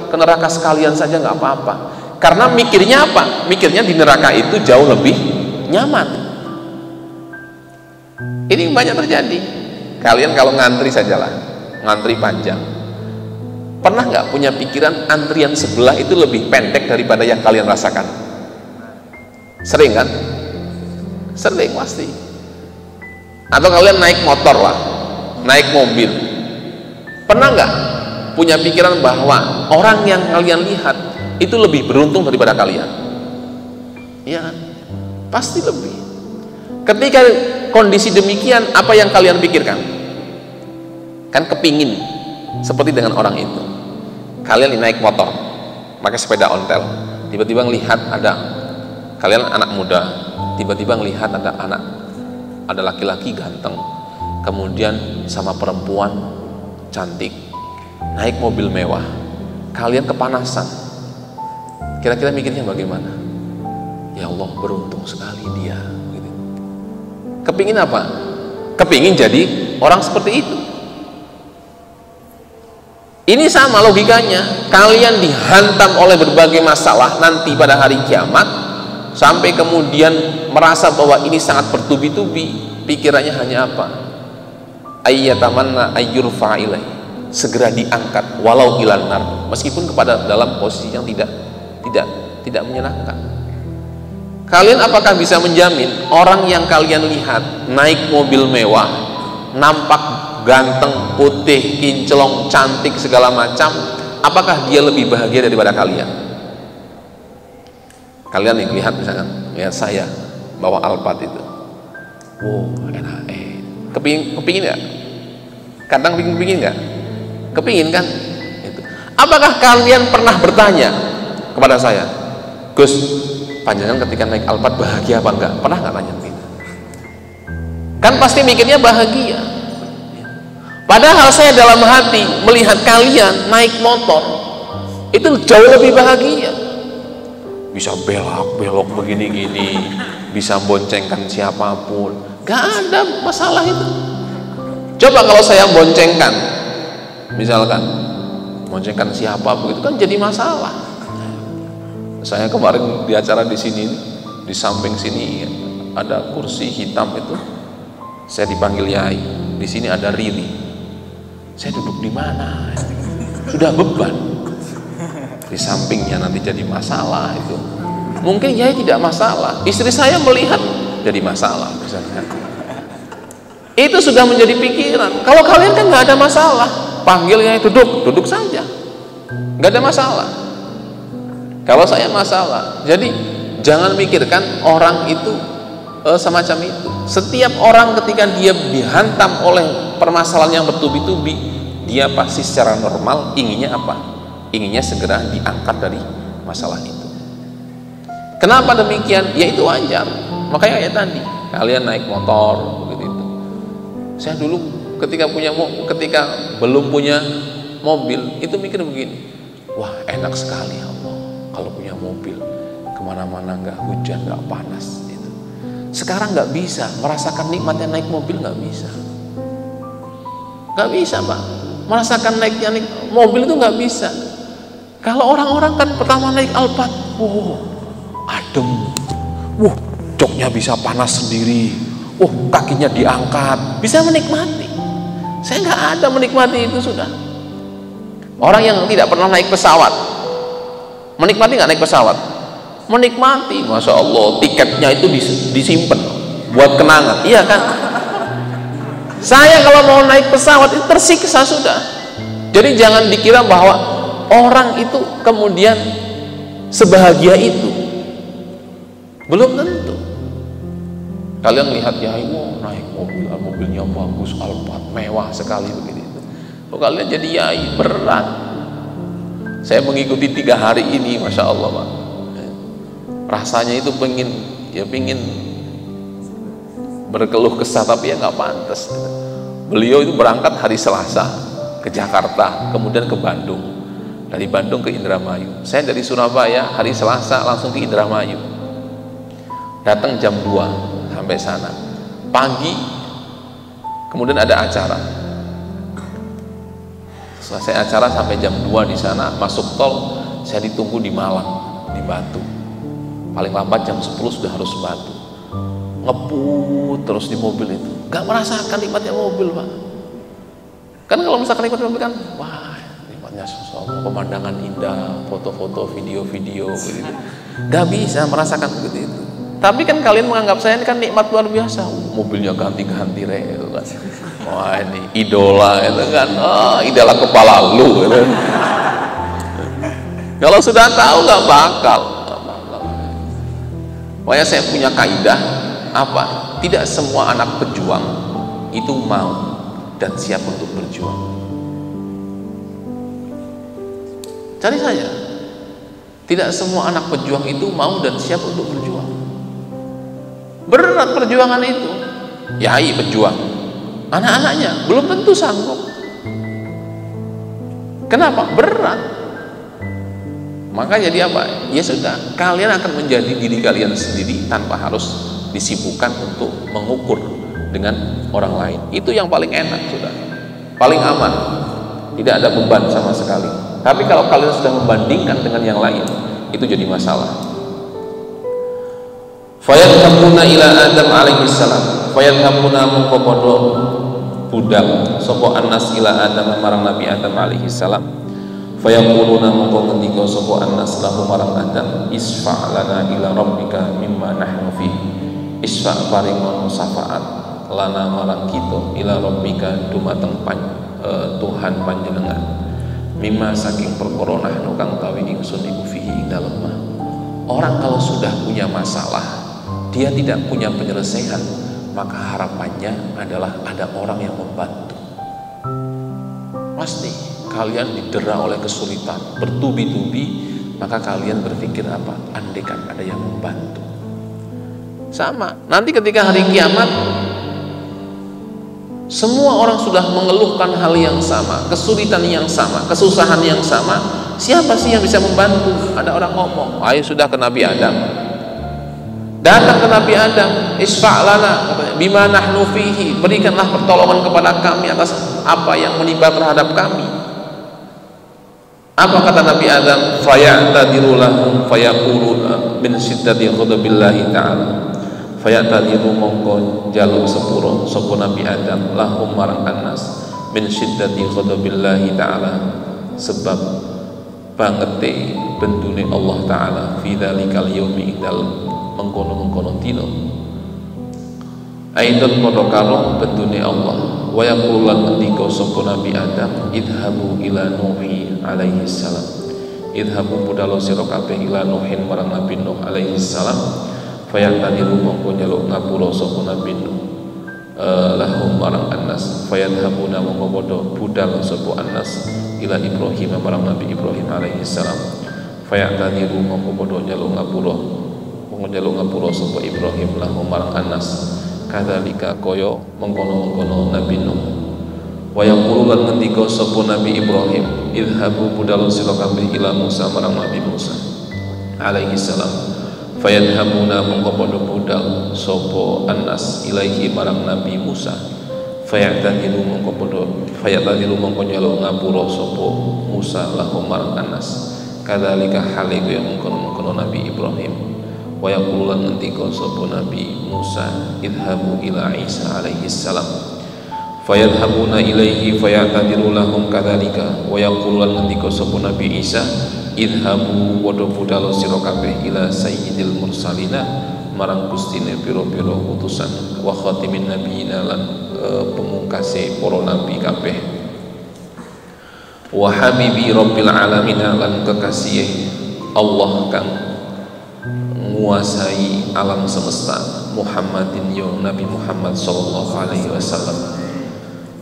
A: ke neraka sekalian saja nggak apa-apa. Karena mikirnya apa? Mikirnya di neraka itu jauh lebih nyaman. Ini banyak terjadi. Kalian kalau ngantri sajalah, ngantri panjang, pernah nggak punya pikiran antrian sebelah itu lebih pendek daripada yang kalian rasakan? Sering kan? Sering pasti. Atau kalian naik motor lah, naik mobil, pernah nggak punya pikiran bahwa orang yang kalian lihat itu lebih beruntung daripada kalian? Iya kan? Pasti lebih. Ketika kondisi demikian, apa yang kalian pikirkan? Kan kepingin seperti dengan orang itu. Kalian naik motor, pakai sepeda ontel, tiba-tiba ngelihat ada, kalian anak muda, tiba-tiba ngelihat ada laki-laki ganteng, kemudian sama perempuan cantik, naik mobil mewah, kalian kepanasan. Kira-kira mikirnya bagaimana? Ya Allah, beruntung sekali dia. Gitu. Kepingin apa? Kepingin jadi orang seperti itu. Ini sama logikanya. Kalian dihantam oleh berbagai masalah nanti pada hari kiamat, sampai kemudian merasa bahwa ini sangat bertubi-tubi. Pikirannya hanya apa? Ayyatamanna ayyurfa ilai, segera diangkat walau ilan nar, meskipun kepada dalam posisi yang tidak menyenangkan. Kalian apakah bisa menjamin orang yang kalian lihat naik mobil mewah, nampak ganteng, putih, kinclong, cantik segala macam, apakah dia lebih bahagia daripada kalian? Kalian nih lihat misalkan, lihat saya bawa Alphard itu, wow enak, kepingin nggak? Kadang pingin nggak? Kepingin kan? Itu. Apakah kalian pernah bertanya kepada saya, Gus, panjangan ketika naik Alphard bahagia apa enggak? Pernah nggak nanya begitu? Kan pasti mikirnya bahagia. Padahal saya dalam hati melihat kalian naik motor itu jauh lebih bahagia. Bisa belok-belok begini-gini, bisa boncengkan siapapun, gak ada masalah itu. Coba kalau saya boncengkan, misalkan boncengkan siapa begitu kan jadi masalah. Saya kemarin di acara di sini, di samping sini ada kursi hitam itu, saya dipanggil Yai. Di sini ada Riri. Saya duduk di mana? Sudah beban. Di sampingnya nanti jadi masalah itu. Mungkin Yai tidak masalah, istri saya melihat jadi masalah misalnya. Itu sudah menjadi pikiran. Kalau kalian kan nggak ada masalah, panggil Yai duduk saja, nggak ada masalah. Kalau saya masalah, jadi jangan mikirkan orang itu semacam itu. Setiap orang ketika dia dihantam oleh permasalahan yang bertubi-tubi, dia pasti secara normal inginnya apa? Inginnya segera diangkat dari masalah itu. Kenapa demikian? Ya itu wajar. Makanya kayak tadi, kalian naik motor begitu itu. Saya dulu ketika belum punya mobil itu mikir begini, wah enak sekali ya Allah kalau punya mobil, kemana-mana nggak hujan, nggak panas. Gitu. Sekarang nggak bisa merasakan nikmatnya naik mobil, nggak bisa Pak. Merasakan naik mobil itu nggak bisa. Kalau orang-orang kan pertama naik Alphard, wow, adem, wah, joknya bisa panas sendiri, kakinya diangkat, bisa menikmati. Saya nggak ada menikmati itu sudah. Orang yang tidak pernah naik pesawat, menikmati nggak naik pesawat? Menikmati, masya Allah, tiketnya itu disimpan buat kenangan, iya kan? Saya kalau mau naik pesawat itu tersiksa sudah. Jadi jangan dikira bahwa orang itu kemudian sebahagia itu, belum tentu. Kalian lihat ya, naik mobilnya bagus, Alphard mewah sekali begitu. Kalian jadi yai berat. Saya mengikuti 3 hari ini, masya Allah Pak. Rasanya itu pengen berkeluh kesah, tapi ya nggak pantas. Beliau itu berangkat hari Selasa ke Jakarta, kemudian ke Bandung. Dari Bandung ke Indramayu. Saya dari Surabaya hari Selasa langsung ke Indramayu. Datang jam 2 sampai sana. Pagi kemudian ada acara. Selesai acara sampai jam 2 di sana, masuk tol, saya ditunggu di Malang, di Batu. Paling lambat jam 10 sudah harus Batu. Ngebut terus di mobil itu. Gak merasakan nikmatnya mobil, Pak. Kan kalau misalkan nikmatnya mobil kan, wah, nikmatnya pemandangan indah, foto-foto, video-video gitu. Gak bisa merasakan begitu itu. Tapi kan kalian menganggap saya ini kan nikmat luar biasa. mobilnya ganti-ganti gitu kan. Wah ini idola itu kan, idola kepala lu gitu. Kalau sudah tahu nggak bakal. Pokoknya saya punya kaidah apa? Tidak semua anak pejuang itu mau dan siap untuk berjuang. Cari saja. Tidak semua anak pejuang itu mau dan siap untuk berjuang. Berat perjuangan itu. Yai pejuang, anak-anaknya belum tentu sanggup. Kenapa? Berat. Maka jadi apa? Ya sudah, kalian akan menjadi diri kalian sendiri tanpa harus disibukkan untuk mengukur dengan orang lain. Itu yang paling enak sudah, paling aman, tidak ada beban sama sekali. Tapi kalau kalian sudah membandingkan dengan yang lain, itu jadi masalah. Fayadhamuna ila Adam alaihi salam, fayadhamuna mengkopodo budal sopo anas ila Adam marang Nabi Adam alaihi salam. Fayaquluna mongko ngendika sapa annas lahu marang Adam, isfa' lana ila rabbika mimma nahnu fi. Isfa' paringono syafaat lana marang kita ila rabbika dumateng Tuhan panjenengan. Mimma saking perkara nahnu kang tawi ingsun iku fihi ing dalem. Orang kalau sudah punya masalah, dia tidak punya penyelesaian, maka harapannya adalah ada orang yang membantu. Pasti kalian didera oleh kesulitan bertubi-tubi, maka kalian berpikir apa? Andaikan ada yang membantu. Sama, nanti ketika hari kiamat semua orang sudah mengeluhkan hal yang sama, kesulitan yang sama, kesusahan yang sama. Siapa sih yang bisa membantu? Ada orang ngomong, ayo sudah ke Nabi Adam. Datang ke Nabi Adam, isfa'lana, bima nahnu fihi, berikanlah pertolongan kepada kami atas apa yang menimpa terhadap kami. Apa kata Nabi Adam? Faya'tadiru lahum fayaquluna min siddati ghadabillahi ta'ala. Faya'tadiru mongko jaluk sepuro sapa Nabi Adam lahum marang annas min siddati ghadabillahi ta'ala, sebab bangete bendune Allah Ta'ala fi dzalikal yaumi ing dalem mengkono-mengkono dina. Aidon padha karo bendune Allah. Wa yaqulan ngendika sapa Nabi Adam, idhabu ila Nuhi alaihi salam. Idhabu budalo sira kabeh ila Nuhin marang Nabi Nuh alaihi salam. Fayataniru mongko nyeluk ngapura sapa Nabi Nuh lahum marang annas. Fayadhabuna mongko padha budal sapa annas ila Ibrahim marang Nabi Ibrahim alaihi salam. Fayataniru mongko padha nyeluk ngapura sapa Ibrahim lahum marang annas. Kadzalika kaya mengkono-mengkono Nabi Nuh. Wa yaqulu lan ngendika sapa Nabi Ibrahim, idhabu budal sira kabeh ila Musa marang Nabi Musa alaihi salam. Fayadhamuna mongko padha budal sapa annas ilaihi marang Nabi Musa. Fayatadilu mongko nyeluk ngapura sapa Musa lahum marang annas. Kadzalika hale kaya mengkono-mengkono Nabi Ibrahim. Wa yaqululan ngendika sapa Nabi Musa, idhabu ila Isa alaihi salam. Fayadhabuna ilaihi fayatadiru lahum kadzalika. Wa yaqululan ngendika sapa Nabi Isa, idhabu padha budal sira kabeh ila sayyidil mursalina marang gustine pira-pira utusan, wa khatimin nabiyina lan pemungkase para nabi kabeh, wa habibi rabbil alamin lan kekasih Allah kang menguasai alam semesta, Muhammadin yo Nabi Muhammad sallallahu alaihi wasallam.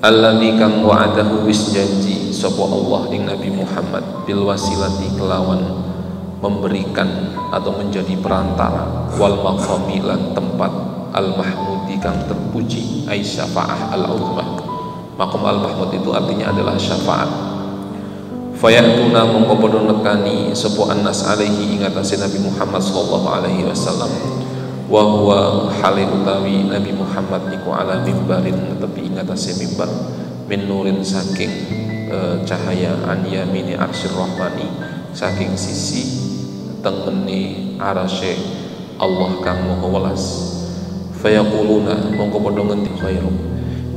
A: Alladzi kang wa'adahu wis janji sapa Allah ing Nabi Muhammad bil wasilati kelawan memberikan atau menjadi perantara, wal maqami lan tempat al mahmudi kang terpuji, ai syafaah al uzmah. Maqam al mahmud itu artinya adalah syafaat. Fayatuna mongko padha nekani sapa annas alaihi ing atase Nabi Muhammad sallallahu alaihi wasallam, wa huwa hale utawi Nabi Muhammad niku ala mimbarin tepi ing atase mimbar, min nurin saking cahaya an yamini arsyir rahmani, saking sisi tengene arasy Allah kang maha welas. Fayaquluna mongko padha ngendi khairu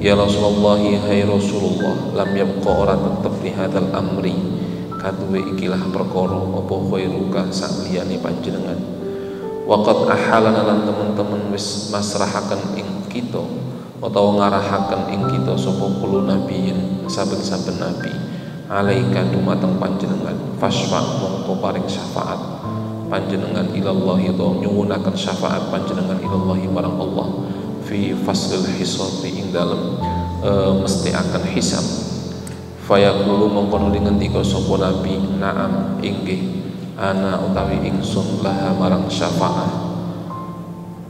A: ya Rasulullah, hai Rasulullah, lam yabqa ora tetep di hadal amri kaduwe ikilah perkara apa khairuka sakliyane panjenengan. Waqad ahalana lan teman-teman wis masrahaken ing kita utawa ngarahaken ing kita sapa kulo nabiyin saben-saben nabi alaika dumateng panjenengan fasfa mongko paring syafaat panjenengan ilallahi to nyuwunaken syafaat panjenengan ilallahi marang Allah fi faslil hisabi ing dalem mesti akan hisab fayaqulu mongko nuli ngendika sapa nabi na'am inggih ana utawi ingsun laha marang syafaat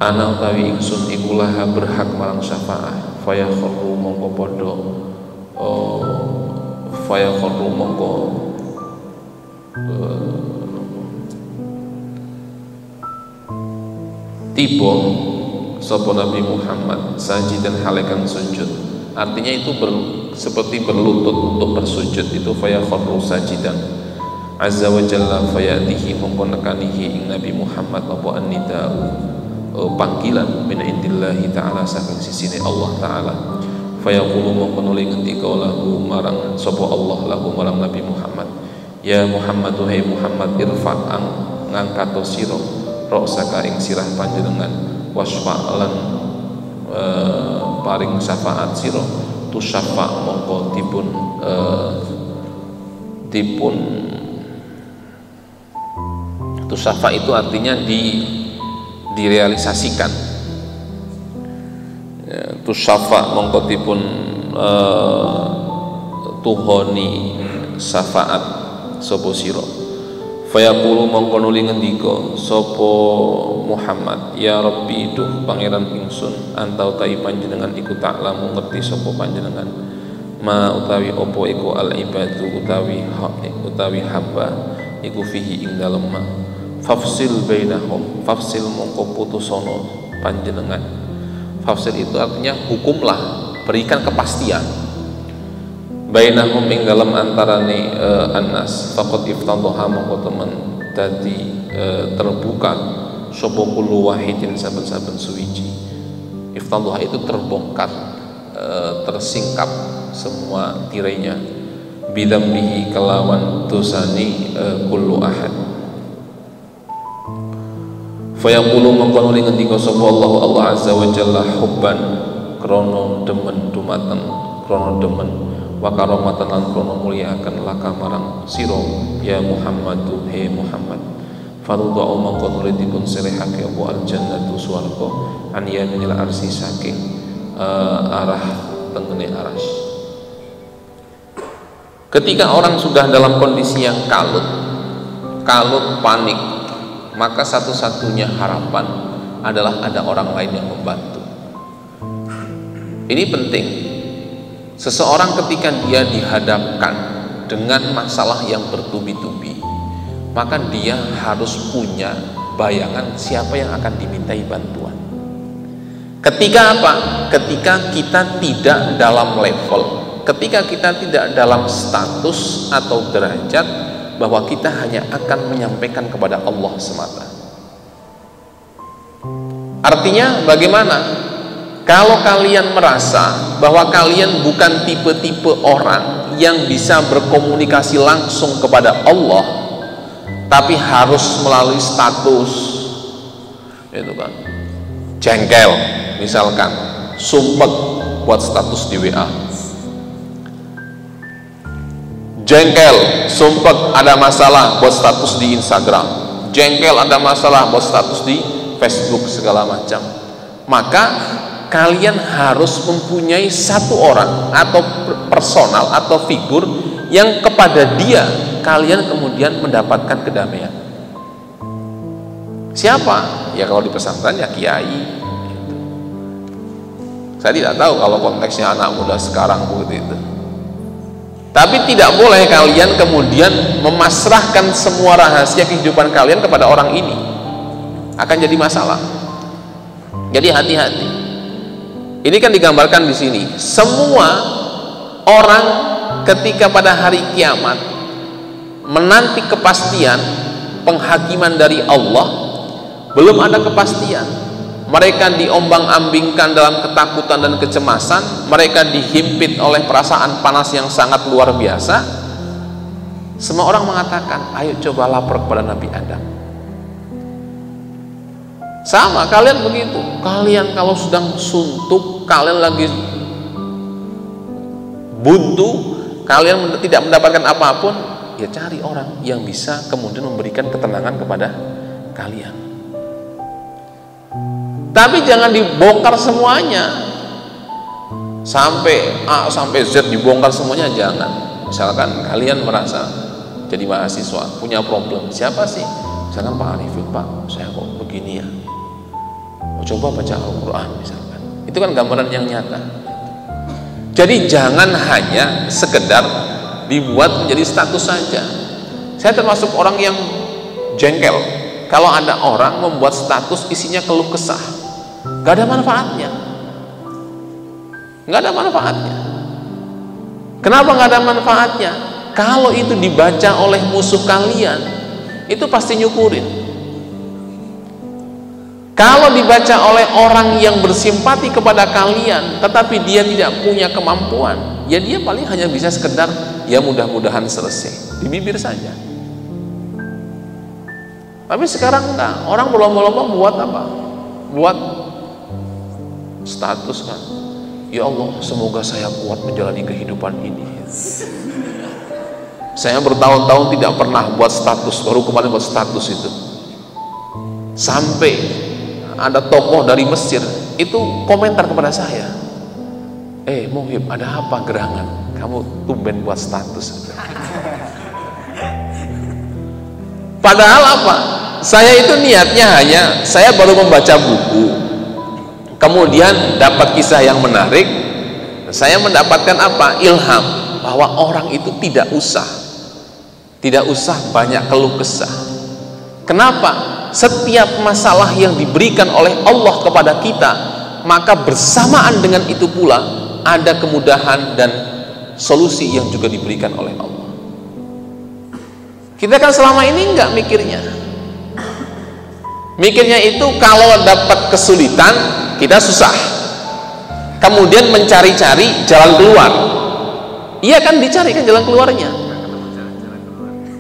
A: ana utawi ingsun iku laha berhak marang syafaat fayaqulu mongko padha fayaqulu mongko tiba sapa Nabi Muhammad sajidan halekan sujud, artinya itu seperti berlutut untuk bersujud, itu fayaqulu sajidan azza wa jalla fayatihi mongko nekanihi ing Nabi Muhammad apa annida'u panggilan min indillahi ta'ala saking sisine Allah ta'ala fayaqulu mongko nuli ngendika lahu marang sapa Allah lahu marang Nabi Muhammad ya Muhammad hai Muhammad irfa'ang ngangkat sira ra'saka ing sirah panjenengan wasfa'lan paring syafaat sira tu syafa' mongko dipun tu syafa' itu artinya direalisasikan ya, tu syafa' mongko dipun tuhoni syafaat sapa sira fayaqulu mongko nuli ngendika sapa Muhammad ya Rabbi duh pangeran ingsun anta utawi panjenengan iku ta'lamu ngerti sapa panjenengan ma utawi apa iku al ibadu utawi hamba iku fihi ing dalem ma fafsil bainahum fafsil mongko putusono panjenengan fafsil itu artinya hukumlah berikan kepastian bainahum ing dalem antarane annas faqad iftadhaha mongko temen dadi terbuka sapa kullu wahidin saben-saben suwiji iftadhaha itu terbongkar tersingkap semua tirainya bidambihi kelawan dosani kullu ahad fayaqulu mongko nuli ngendika sapa Allah azza wa jalla hubban krana demen dumateng krana demen wa karamatan lan krana mulyakaken laka marang sira ya Muhammadu he Muhammad farudhu mongko nuli dipun serehake apa al jannatu swarga an yaminil arsy saking arah tengene arsy. Ketika orang sudah dalam kondisi yang kalut panik, maka satu-satunya harapan adalah ada orang lain yang membantu. Ini penting. Seseorang ketika dia dihadapkan dengan masalah yang bertubi-tubi, maka dia harus punya bayangan siapa yang akan dimintai bantuan. Ketika apa? Ketika kita tidak dalam level, ketika kita tidak dalam status atau derajat bahwa kita hanya akan menyampaikan kepada Allah semata. Artinya bagaimana? Kalau kalian merasa bahwa kalian bukan tipe-tipe orang yang bisa berkomunikasi langsung kepada Allah, tapi harus melalui status, itu kan, jengkel, misalkan, sumpet buat status di WA, jengkel, sumpet ada masalah buat status di Instagram, jengkel ada masalah buat status di Facebook segala macam, maka kalian harus mempunyai satu orang atau personal atau figur yang kepada dia kalian kemudian mendapatkan kedamaian. Siapa? Ya kalau di pesantren ya kiai. Saya tidak tahu kalau konteksnya anak muda sekarang begitu. Tapi tidak boleh kalian kemudian memasrahkan semua rahasia kehidupan kalian kepada orang ini. Akan jadi masalah. Jadi hati-hati. Ini kan digambarkan di sini. Semua orang ketika pada hari kiamat menanti kepastian penghakiman dari Allah, belum ada kepastian. Mereka diombang-ambingkan dalam ketakutan dan kecemasan, mereka dihimpit oleh perasaan panas yang sangat luar biasa. Semua orang mengatakan, ayo coba lapor kepada Nabi Adam. Sama, kalian begitu. Kalian kalau sedang suntuk, kalian lagi buntu, kalian tidak mendapatkan apapun, ya cari orang yang bisa kemudian memberikan ketenangan kepada kalian. Tapi jangan dibongkar semuanya, sampai A sampai Z dibongkar semuanya, jangan. Misalkan kalian merasa jadi mahasiswa punya problem, siapa sih? Misalkan Pak Arifin, Pak saya kok begini ya, coba baca Al-Quran misalkan, itu kan gambaran yang nyata. Jadi jangan hanya sekedar dibuat menjadi status saja. Saya termasuk orang yang jengkel kalau ada orang membuat status isinya keluh kesah, gak ada manfaatnya, gak ada manfaatnya. Kenapa gak ada manfaatnya? Kalau itu dibaca oleh musuh kalian, itu pasti nyukurin. Kalau dibaca oleh orang yang bersimpati kepada kalian tetapi dia tidak punya kemampuan, ya dia paling hanya bisa sekedar ya mudah-mudahan selesai di bibir saja. Tapi sekarang enggak, orang berlomba-lomba buat apa? Buat status kan. Ya Allah, semoga saya kuat menjalani kehidupan ini. Saya bertahun-tahun tidak pernah buat status, baru kemarin buat status itu. Sampai ada tokoh dari Mesir itu komentar kepada saya, Muhib, ada apa gerangan? Kamu tumben buat status. Padahal apa? Saya itu niatnya hanya, saya baru membaca buku, kemudian dapat kisah yang menarik, saya mendapatkan apa? Ilham, bahwa orang itu tidak usah banyak keluh kesah. Kenapa? Setiap masalah yang diberikan oleh Allah kepada kita, maka bersamaan dengan itu pula ada kemudahan dan solusi yang juga diberikan oleh Allah. Kita kan selama ini enggak mikirnya itu kalau dapat kesulitan kita susah, kemudian mencari-cari jalan keluar. Iya kan, dicarikan jalan keluarnya,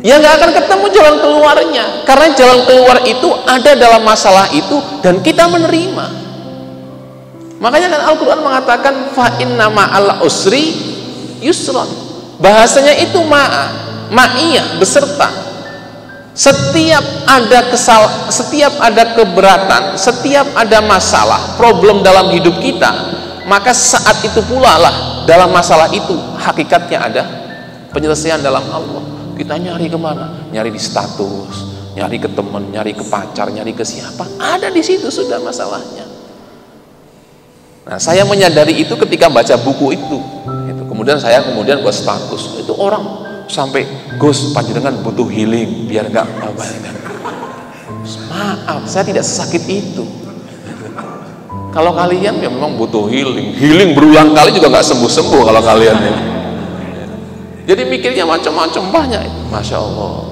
A: ya nggak akan ketemu jalan keluarnya, karena jalan keluar itu ada dalam masalah itu dan kita menerima. Makanya kan Al-Quran mengatakan fa inna ma'al usri yusron, bahasanya itu ma'iyah, beserta. Setiap ada keberatan, setiap ada masalah, problem dalam hidup kita, maka saat itu pula lah dalam masalah itu hakikatnya ada penyelesaian dalam Allah. Kita nyari kemana? Nyari di status, nyari ke teman, nyari ke pacar, nyari ke siapa, ada di situ sudah masalahnya. Nah, saya menyadari itu ketika baca buku itu. Kemudian saya buat status. Itu orang sampai, Gus, panjenengan butuh healing biar nggak apa. Maaf, saya tidak sesakit itu. Kalau kalian ya memang butuh healing berulang kali juga nggak sembuh-sembuh kalau kalian ya. Jadi mikirnya macam-macam banyak, Masya Allah.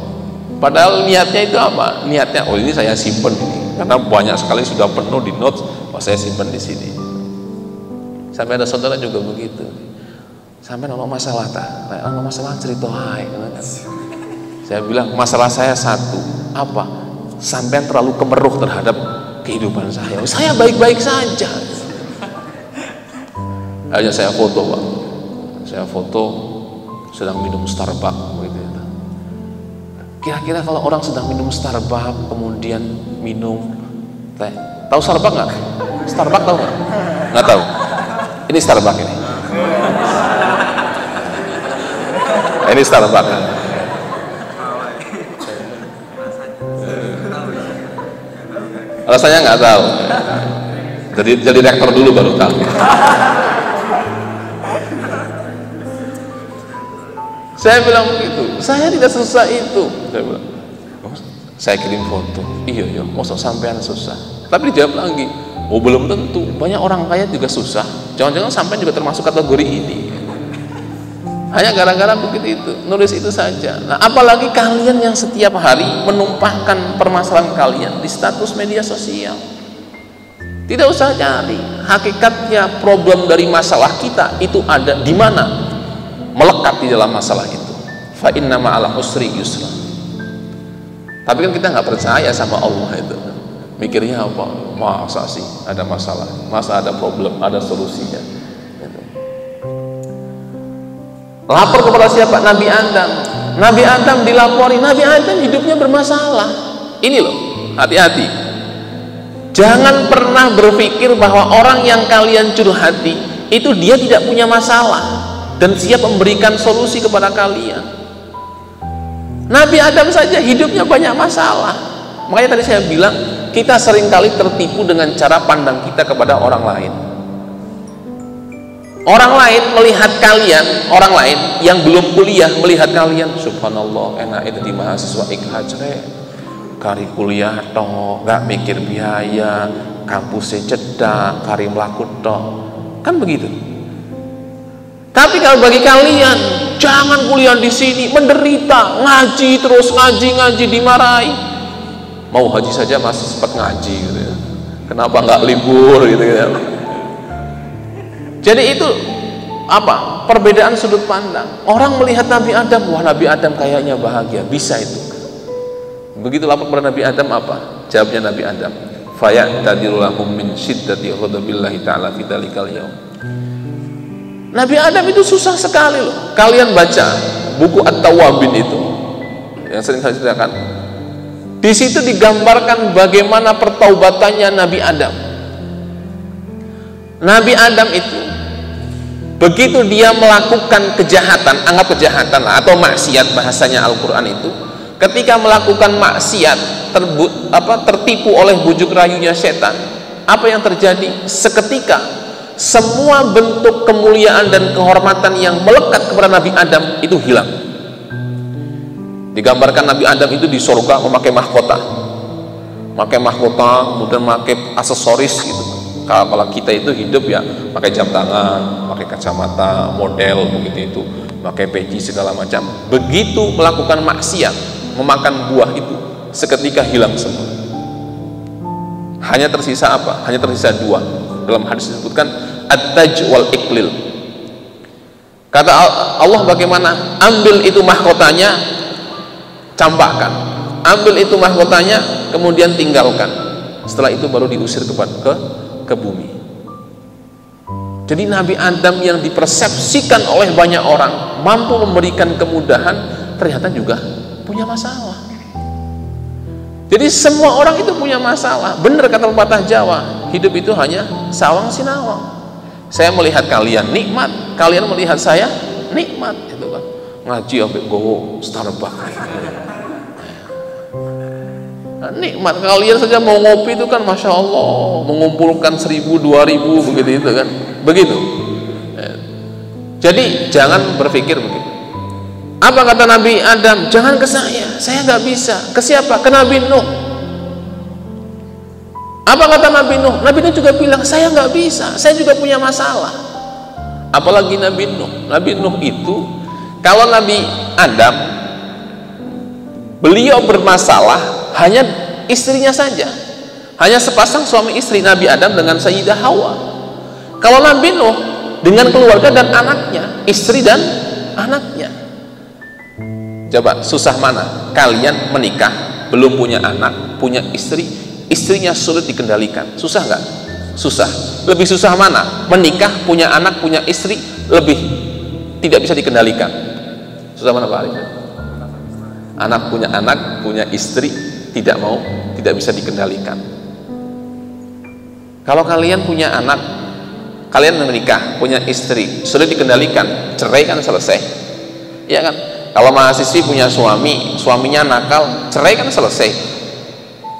A: Padahal niatnya itu apa? Niatnya, oh ini saya simpen ini, karena banyak sekali sudah penuh di notes, saya simpen di sini. Sampai ada saudara juga begitu. Sampai ono masalah ono masalah cerita hai. Saya bilang masalah saya satu, apa? Sampai terlalu kemeruh terhadap kehidupan saya. Saya baik-baik saja. Akhirnya saya foto, Pak. Saya foto sedang minum Starbucks begitu. Kira-kira kalau orang sedang minum Starbucks kemudian minum teh, tahu Starbucks nggak? Starbucks tahu nggak? Nggak tahu. Ini Starbucks ini. Ini Starbucks. Alasannya nggak tahu. Jadi rektor dulu baru tahu. Saya bilang begitu, saya tidak susah itu. Saya bilang, saya kirim foto, iya, masa sampean susah. Tapi dijawab lagi, oh belum tentu, banyak orang kaya juga susah. Jangan-jangan sampean juga termasuk kategori ini. Hanya gara-gara begitu itu, nulis itu saja. Nah, apalagi kalian yang setiap hari menumpahkan permasalahan kalian di status media sosial. Tidak usah cari, hakikatnya problem dari masalah kita itu ada di mana? Melekat di dalam masalah itu. Fa inna ma'al usri yusra. Tapi kan kita nggak percaya sama Allah itu. Mikirnya apa? Masa sih ada masalah? Masa ada problem? Ada solusinya? Gitu. Lapor kepada siapa? Nabi Adam. Nabi Adam dilapori. Nabi Adam hidupnya bermasalah. Ini loh, hati-hati. Jangan pernah berpikir bahwa orang yang kalian curhati itu dia tidak punya masalah dan siap memberikan solusi kepada kalian. Nabi Adam saja hidupnya banyak masalah. Makanya tadi saya bilang, kita seringkali tertipu dengan cara pandang kita kepada orang lain. Orang lain melihat kalian, orang lain yang belum kuliah melihat kalian, subhanallah, enak itu di mahasiswa ikhajre, kari kuliah toh, gak mikir biaya, kampusnya cedak, kari melaku toh, kan begitu. Tapi kalau bagi kalian, jangan kuliah di sini, menderita, ngaji terus, ngaji dimarahi. Mau haji saja masih sempat ngaji gitu ya. Kenapa nggak libur gitu ya. Jadi itu apa? Perbedaan sudut pandang. Orang melihat Nabi Adam, wah Nabi Adam kayaknya bahagia, bisa itu. Begitu lapor kepada Nabi Adam apa? Jawabnya Nabi Adam, faya'tadiru lahum min syiddati ghadabillahi ta'ala fi dzalikal yaum. Nabi Adam itu susah sekali loh. Kalian baca buku At-Tawwabin itu yang sering saya ceritakan. Di situ digambarkan bagaimana pertaubatannya Nabi Adam. Nabi Adam itu begitu dia melakukan kejahatan, anggap kejahatan lah, atau maksiat bahasanya Al-Quran itu, ketika melakukan maksiat tertipu oleh bujuk rayunya setan, apa yang terjadi? Seketika semua bentuk kemuliaan dan kehormatan yang melekat kepada Nabi Adam itu hilang. Digambarkan Nabi Adam itu di surga memakai mahkota, kemudian memakai aksesoris gitu. Kalau kita itu hidup ya pakai jam tangan, pakai kacamata, model begitu itu, pakai peci segala macam. Begitu melakukan maksiat, memakan buah itu, seketika hilang semua. Hanya tersisa apa? Hanya tersisa dua. Dalam hadis disebutkan at-taj wal iqlil. Kata Allah bagaimana? Ambil itu mahkotanya, campakkan. Ambil itu mahkotanya, kemudian tinggalkan. Setelah itu baru diusir ke bumi. Jadi Nabi Adam yang dipersepsikan oleh banyak orang mampu memberikan kemudahan, ternyata juga punya masalah. Jadi semua orang itu punya masalah. Benar kata pepatah Jawa, hidup itu hanya sawang sinawang. Saya melihat kalian nikmat, kalian melihat saya nikmat, itu kan. Ngaji sampai gowo Starbucks. Nikmat, kalian saja mau ngopi itu kan masya Allah, mengumpulkan 1000, 2000 begitu itu kan, begitu. Jadi jangan berpikir begitu. Apa kata Nabi Adam? Jangan ke saya nggak bisa. Ke siapa? Ke Nabi Nuh. Apa kata Nabi Nuh? Nabi Nuh juga bilang saya nggak bisa, saya juga punya masalah. Apalagi Nabi Nuh. Nabi Nuh itu kalau Nabi Adam, beliau bermasalah hanya istrinya saja, hanya sepasang suami istri, Nabi Adam dengan Sayyidah Hawa. Kalau Nabi Nuh dengan keluarga dan anaknya, istri dan anaknya. Coba susah mana? Kalian menikah, belum punya anak, punya istri, istrinya sulit dikendalikan, susah nggak? Susah. Lebih susah mana? Menikah, punya anak, punya istri, lebih tidak bisa dikendalikan. Susah mana Pak Arif? Anak, punya istri, tidak bisa dikendalikan. Kalau kalian punya anak, kalian menikah, punya istri, sulit dikendalikan, cerai kan selesai, ya kan? Kalau mahasiswi punya suami, suaminya nakal, cerai kan selesai.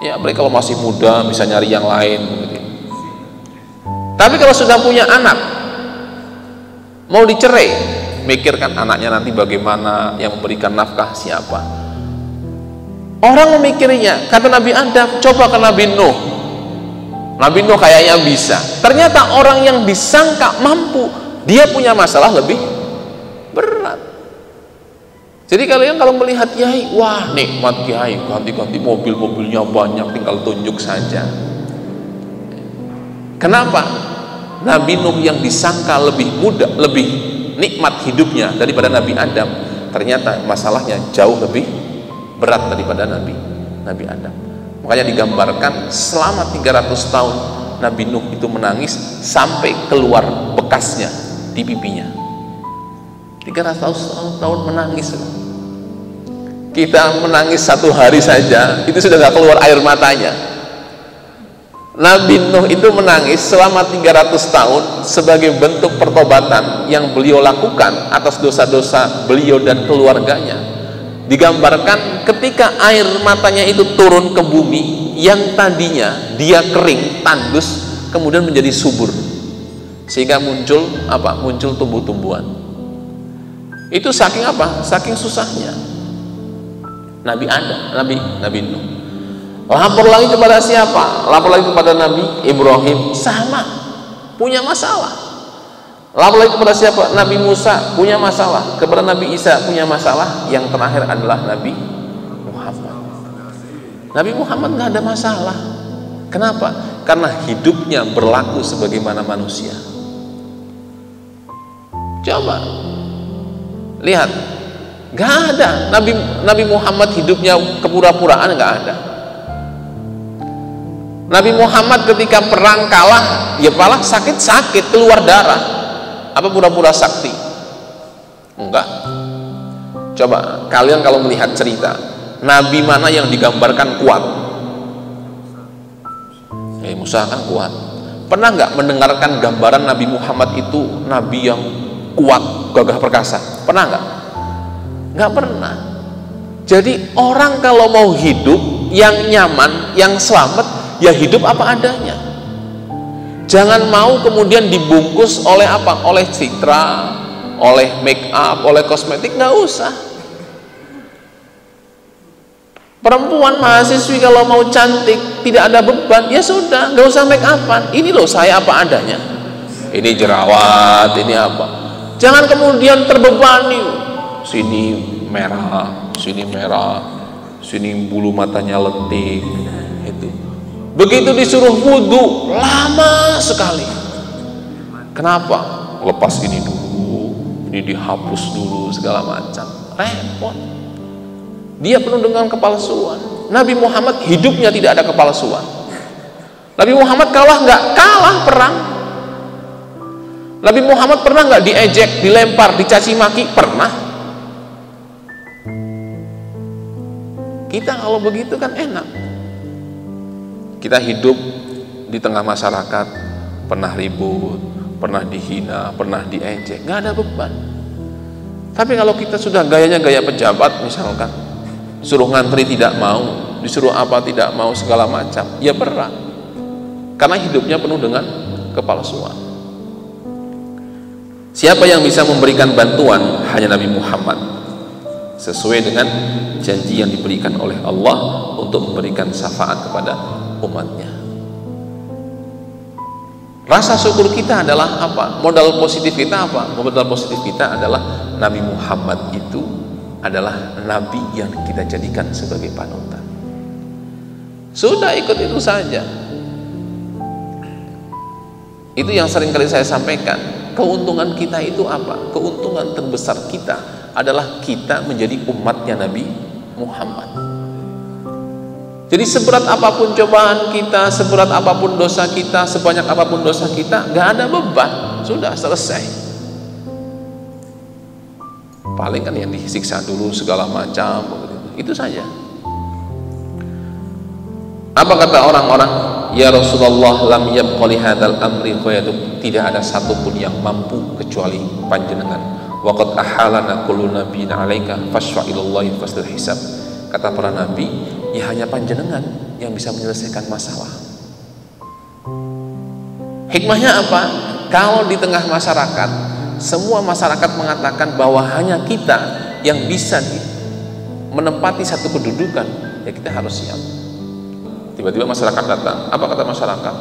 A: Ya, mereka kalau masih muda bisa nyari yang lain begitu. Tapi kalau sudah punya anak, mau dicerai, mikirkan anaknya nanti bagaimana, yang memberikan nafkah siapa. Orang memikirnya, kata Nabi Adam, coba ke Nabi Nuh. Nabi Nuh kayaknya bisa. Ternyata orang yang disangka mampu, dia punya masalah lebih berat. Jadi kalian kalau melihat kiai, wah nikmat kiai, ganti-ganti mobilnya banyak, tinggal tunjuk saja. Kenapa? Nabi Nuh yang disangka lebih mudah, lebih nikmat hidupnya daripada Nabi Adam, ternyata masalahnya jauh lebih berat daripada Nabi Adam. Makanya digambarkan selama 300 tahun Nabi Nuh itu menangis sampai keluar bekasnya di pipinya. 300 tahun menangis. Kita menangis 1 hari saja itu sudah gak keluar air matanya. Nabi Nuh itu menangis selama 300 tahun sebagai bentuk pertobatan yang beliau lakukan atas dosa-dosa beliau dan keluarganya. Digambarkan ketika air matanya itu turun ke bumi yang tadinya dia kering, tandus, kemudian menjadi subur, sehingga muncul apa? Muncul tumbuh-tumbuhan. Itu saking apa? Saking susahnya. Nabi Nuh. Lapor lagi kepada siapa? Lapor lagi kepada Nabi Ibrahim, sama punya masalah. Lapor lagi kepada siapa? Nabi Musa punya masalah. Kepada Nabi Isa punya masalah. Yang terakhir adalah Nabi Muhammad. Nabi Muhammad nggak ada masalah. Kenapa? Karena hidupnya berlaku sebagaimana manusia. Coba lihat, nggak ada. Nabi Muhammad hidupnya kepura-puraan, nggak ada. Nabi Muhammad ketika perang kalah, ya malah sakit-sakit, keluar darah. Apa pura-pura sakti? Enggak. Coba kalian kalau melihat cerita, Nabi mana yang digambarkan kuat? Musa kan kuat. Pernah nggak mendengarkan gambaran Nabi Muhammad itu Nabi yang kuat, gagah perkasa? Pernah nggak? Nggak pernah. Jadi orang kalau mau hidup yang nyaman, yang selamat, ya hidup apa adanya. Jangan mau kemudian dibungkus oleh apa? Oleh citra, oleh make up, oleh kosmetik, nggak usah. Perempuan mahasiswi kalau mau cantik, tidak ada beban, ya sudah, nggak usah make upan. Ini loh saya apa adanya. Ini jerawat, ini apa. Jangan kemudian terbebani. Sini merah, sini bulu matanya lentik. Itu. Begitu disuruh wudhu, lama sekali. Kenapa? Lepas ini dulu, ini dihapus dulu, segala macam. Repot. Dia penuh dengan kepalsuan. Nabi Muhammad hidupnya tidak ada kepalsuan. Nabi Muhammad kalah nggak? Kalah perang. Nabi Muhammad pernah nggak diejek, dilempar, dicaci maki? Pernah. Kita kalau begitu kan enak. Kita hidup di tengah masyarakat, pernah ribut, pernah dihina, pernah diejek, nggak ada beban. Tapi kalau kita sudah gayanya gaya pejabat misalkan, disuruh ngantri tidak mau, disuruh apa tidak mau, segala macam, ya berat. Karena hidupnya penuh dengan kepalsuan. Siapa yang bisa memberikan bantuan? Hanya Nabi Muhammad, sesuai dengan janji yang diberikan oleh Allah untuk memberikan syafaat kepada umatnya. Rasa syukur kita adalah apa? Modal positif kita apa? Modal positif kita adalah Nabi Muhammad itu adalah Nabi yang kita jadikan sebagai panutan. Sudah ikut itu saja. Itu yang sering kali saya sampaikan. Keuntungan kita itu apa? Keuntungan terbesar kita adalah kita menjadi umatnya Nabi Muhammad. Jadi seberat apapun cobaan kita, seberat apapun dosa kita, sebanyak apapun dosa kita, gak ada beban. Sudah selesai. Paling kan yang disiksa dulu segala macam, itu saja. Apa kata orang-orang? Ya Rasulullah, lam yabqa li hadzal amri ghayatun. Tidak ada satupun yang mampu kecuali panjenengan. Wa qad ahalana kullu nabiyyin 'alaika fashfa' ilallahi fasdal hisab. Kata para nabi, ya hanya panjenengan yang bisa menyelesaikan masalah. Hikmahnya apa? Kalau di tengah masyarakat, semua masyarakat mengatakan bahwa hanya kita yang bisa menempati satu kedudukan, ya kita harus siap. Tiba-tiba masyarakat datang. Apa kata masyarakat?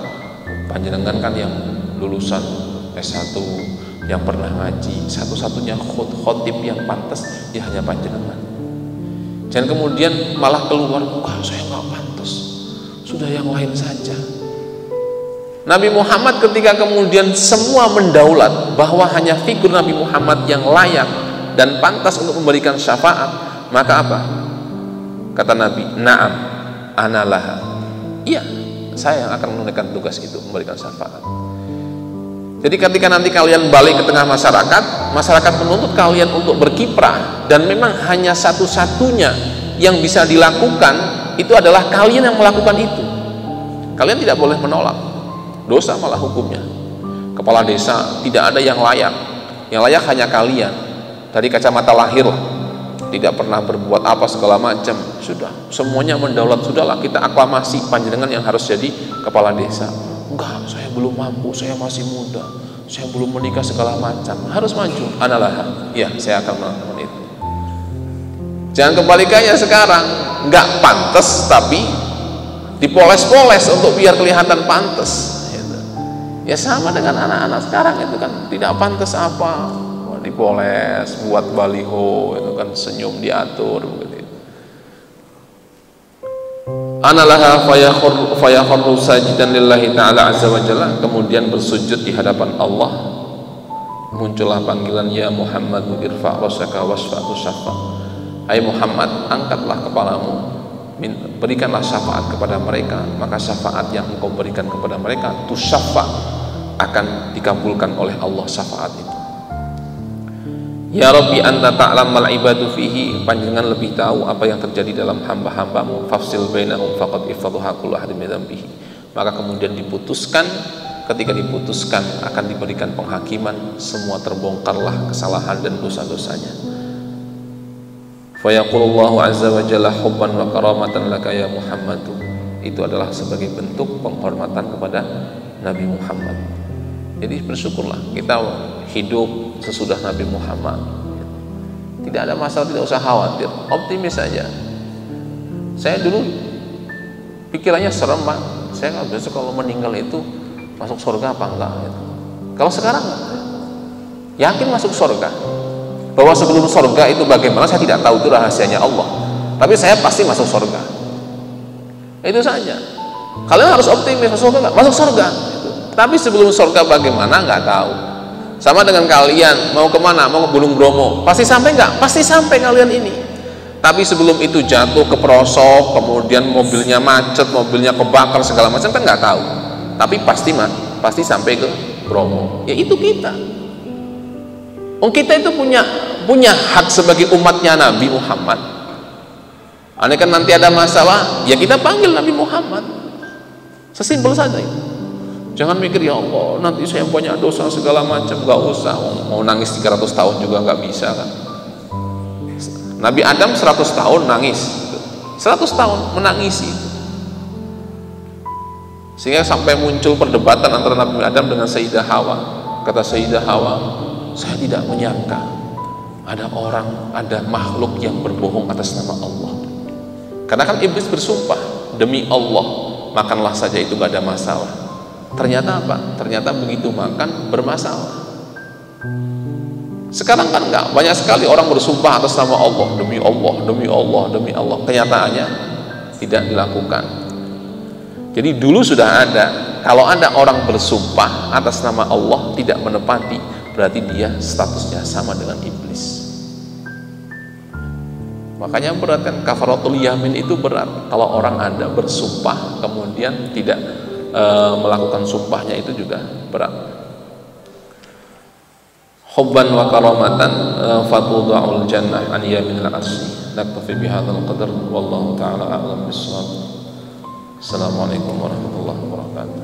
A: Panjenengan kan yang lulusan S1, yang pernah ngaji, satu-satunya khotib yang pantas, ya hanya panjenengan. Jangan kemudian malah keluar, wah saya nggak pantas, sudah yang lain saja. Nabi Muhammad ketika kemudian semua mendaulat bahwa hanya figur Nabi Muhammad yang layak dan pantas untuk memberikan syafaat, maka apa? Kata Nabi, na'am, analah. Iya, saya yang akan menunaikan tugas itu, memberikan syafaat. Jadi ketika nanti kalian balik ke tengah masyarakat, masyarakat menuntut kalian untuk berkiprah, dan memang hanya satu-satunya yang bisa dilakukan itu adalah kalian yang melakukan itu. Kalian tidak boleh menolak, dosa malah hukumnya. Kepala desa tidak ada yang layak hanya kalian. Dari kacamata lahir lah, tidak pernah berbuat apa segala macam, sudah semuanya mendaulat, sudahlah kita aklamasi panjenengan yang harus jadi kepala desa. Enggak, saya belum mampu, saya masih muda, saya belum menikah segala macam, harus maju. Analah, ya saya akan melakukan itu. Jangan kebalikannya sekarang, enggak pantas tapi dipoles-poles untuk biar kelihatan pantas. Ya sama dengan anak-anak sekarang itu kan, tidak pantas apa, dipoles, buat baliho, itu kan senyum diatur begitu. Analaha fayakhurru sajidan lillahi ta'ala azza wa jalla, kemudian bersujud di hadapan Allah. Muncullah panggilan, ya Muhammad irfa' rasaka wasfa'tu syafa'. Hai Muhammad, angkatlah kepalamu, berikanlah syafaat kepada mereka, maka syafaat yang engkau berikan kepada mereka tusyafa' akan dikabulkan oleh Allah syafaat itu. Ya Rabbi anta ta'lamal ibadu fihi, panjenengan lebih tahu apa yang terjadi dalam hamba-hambamu, fafsil bainahum faqad ifadhuha kullu ahadin min dzambihi. Maka kemudian diputuskan, ketika diputuskan akan diberikan penghakiman, semua terbongkarlah kesalahan dan dosa-dosanya. Fa yaqulullahu azza wa jalla hubban wa karamatan laka ya Muhammad, itu adalah sebagai bentuk penghormatan kepada Nabi Muhammad. Jadi bersyukurlah kita hidup sesudah Nabi Muhammad. Tidak ada masalah, tidak usah khawatir, optimis saja. Saya dulu pikirannya serem Pak, saya nggak besok kalau meninggal itu masuk surga apa enggak gitu. Kalau sekarang yakin masuk surga. Bahwa sebelum surga itu bagaimana saya tidak tahu, itu rahasianya Allah. Tapi saya pasti masuk surga. Itu saja. Kalian harus optimis, masuk surga enggak? Masuk surga. Tapi sebelum surga bagaimana nggak tahu. Sama dengan kalian mau kemana, mau ke Gunung Bromo, pasti sampai nggak? Pasti sampai kalian ini. Tapi sebelum itu jatuh ke pelosok, kemudian mobilnya macet, mobilnya kebakar segala macam kan nggak tahu. Tapi pasti sampai ke Bromo. Ya itu kita. Kita itu punya hak sebagai umatnya Nabi Muhammad. Andai kan nanti ada masalah, ya kita panggil Nabi Muhammad. Sesimpel saja itu. Jangan mikir ya Allah nanti saya banyak dosa segala macam, gak usah, mau nangis 300 tahun juga gak bisa kan. Nabi Adam 100 tahun nangis, 100 tahun menangisi, sehingga sampai muncul perdebatan antara Nabi Adam dengan Sayyidah Hawa. Kata Sayyidah Hawa, saya tidak menyangka ada makhluk yang berbohong atas nama Allah. Karena kan iblis bersumpah, demi Allah makanlah saja itu gak ada masalah. Ternyata apa? Ternyata begitu makan bermasalah. Sekarang kan enggak, banyak sekali orang bersumpah atas nama Allah, demi Allah, demi Allah, demi Allah. Kenyataannya tidak dilakukan. Jadi dulu sudah ada, kalau ada orang bersumpah atas nama Allah tidak menepati, berarti dia statusnya sama dengan iblis. Makanya berat kan, kafaratul yamin itu berat. Kalau orang ada bersumpah kemudian tidak melakukan sumpahnya, itu juga berat. Hubban wa karamatan fatudha'ul jannah an yaminil arsy. Naktafi bihadzal qadar wallahu ta'ala a'lam bissawab. Assalamualaikum warahmatullahi wabarakatuh.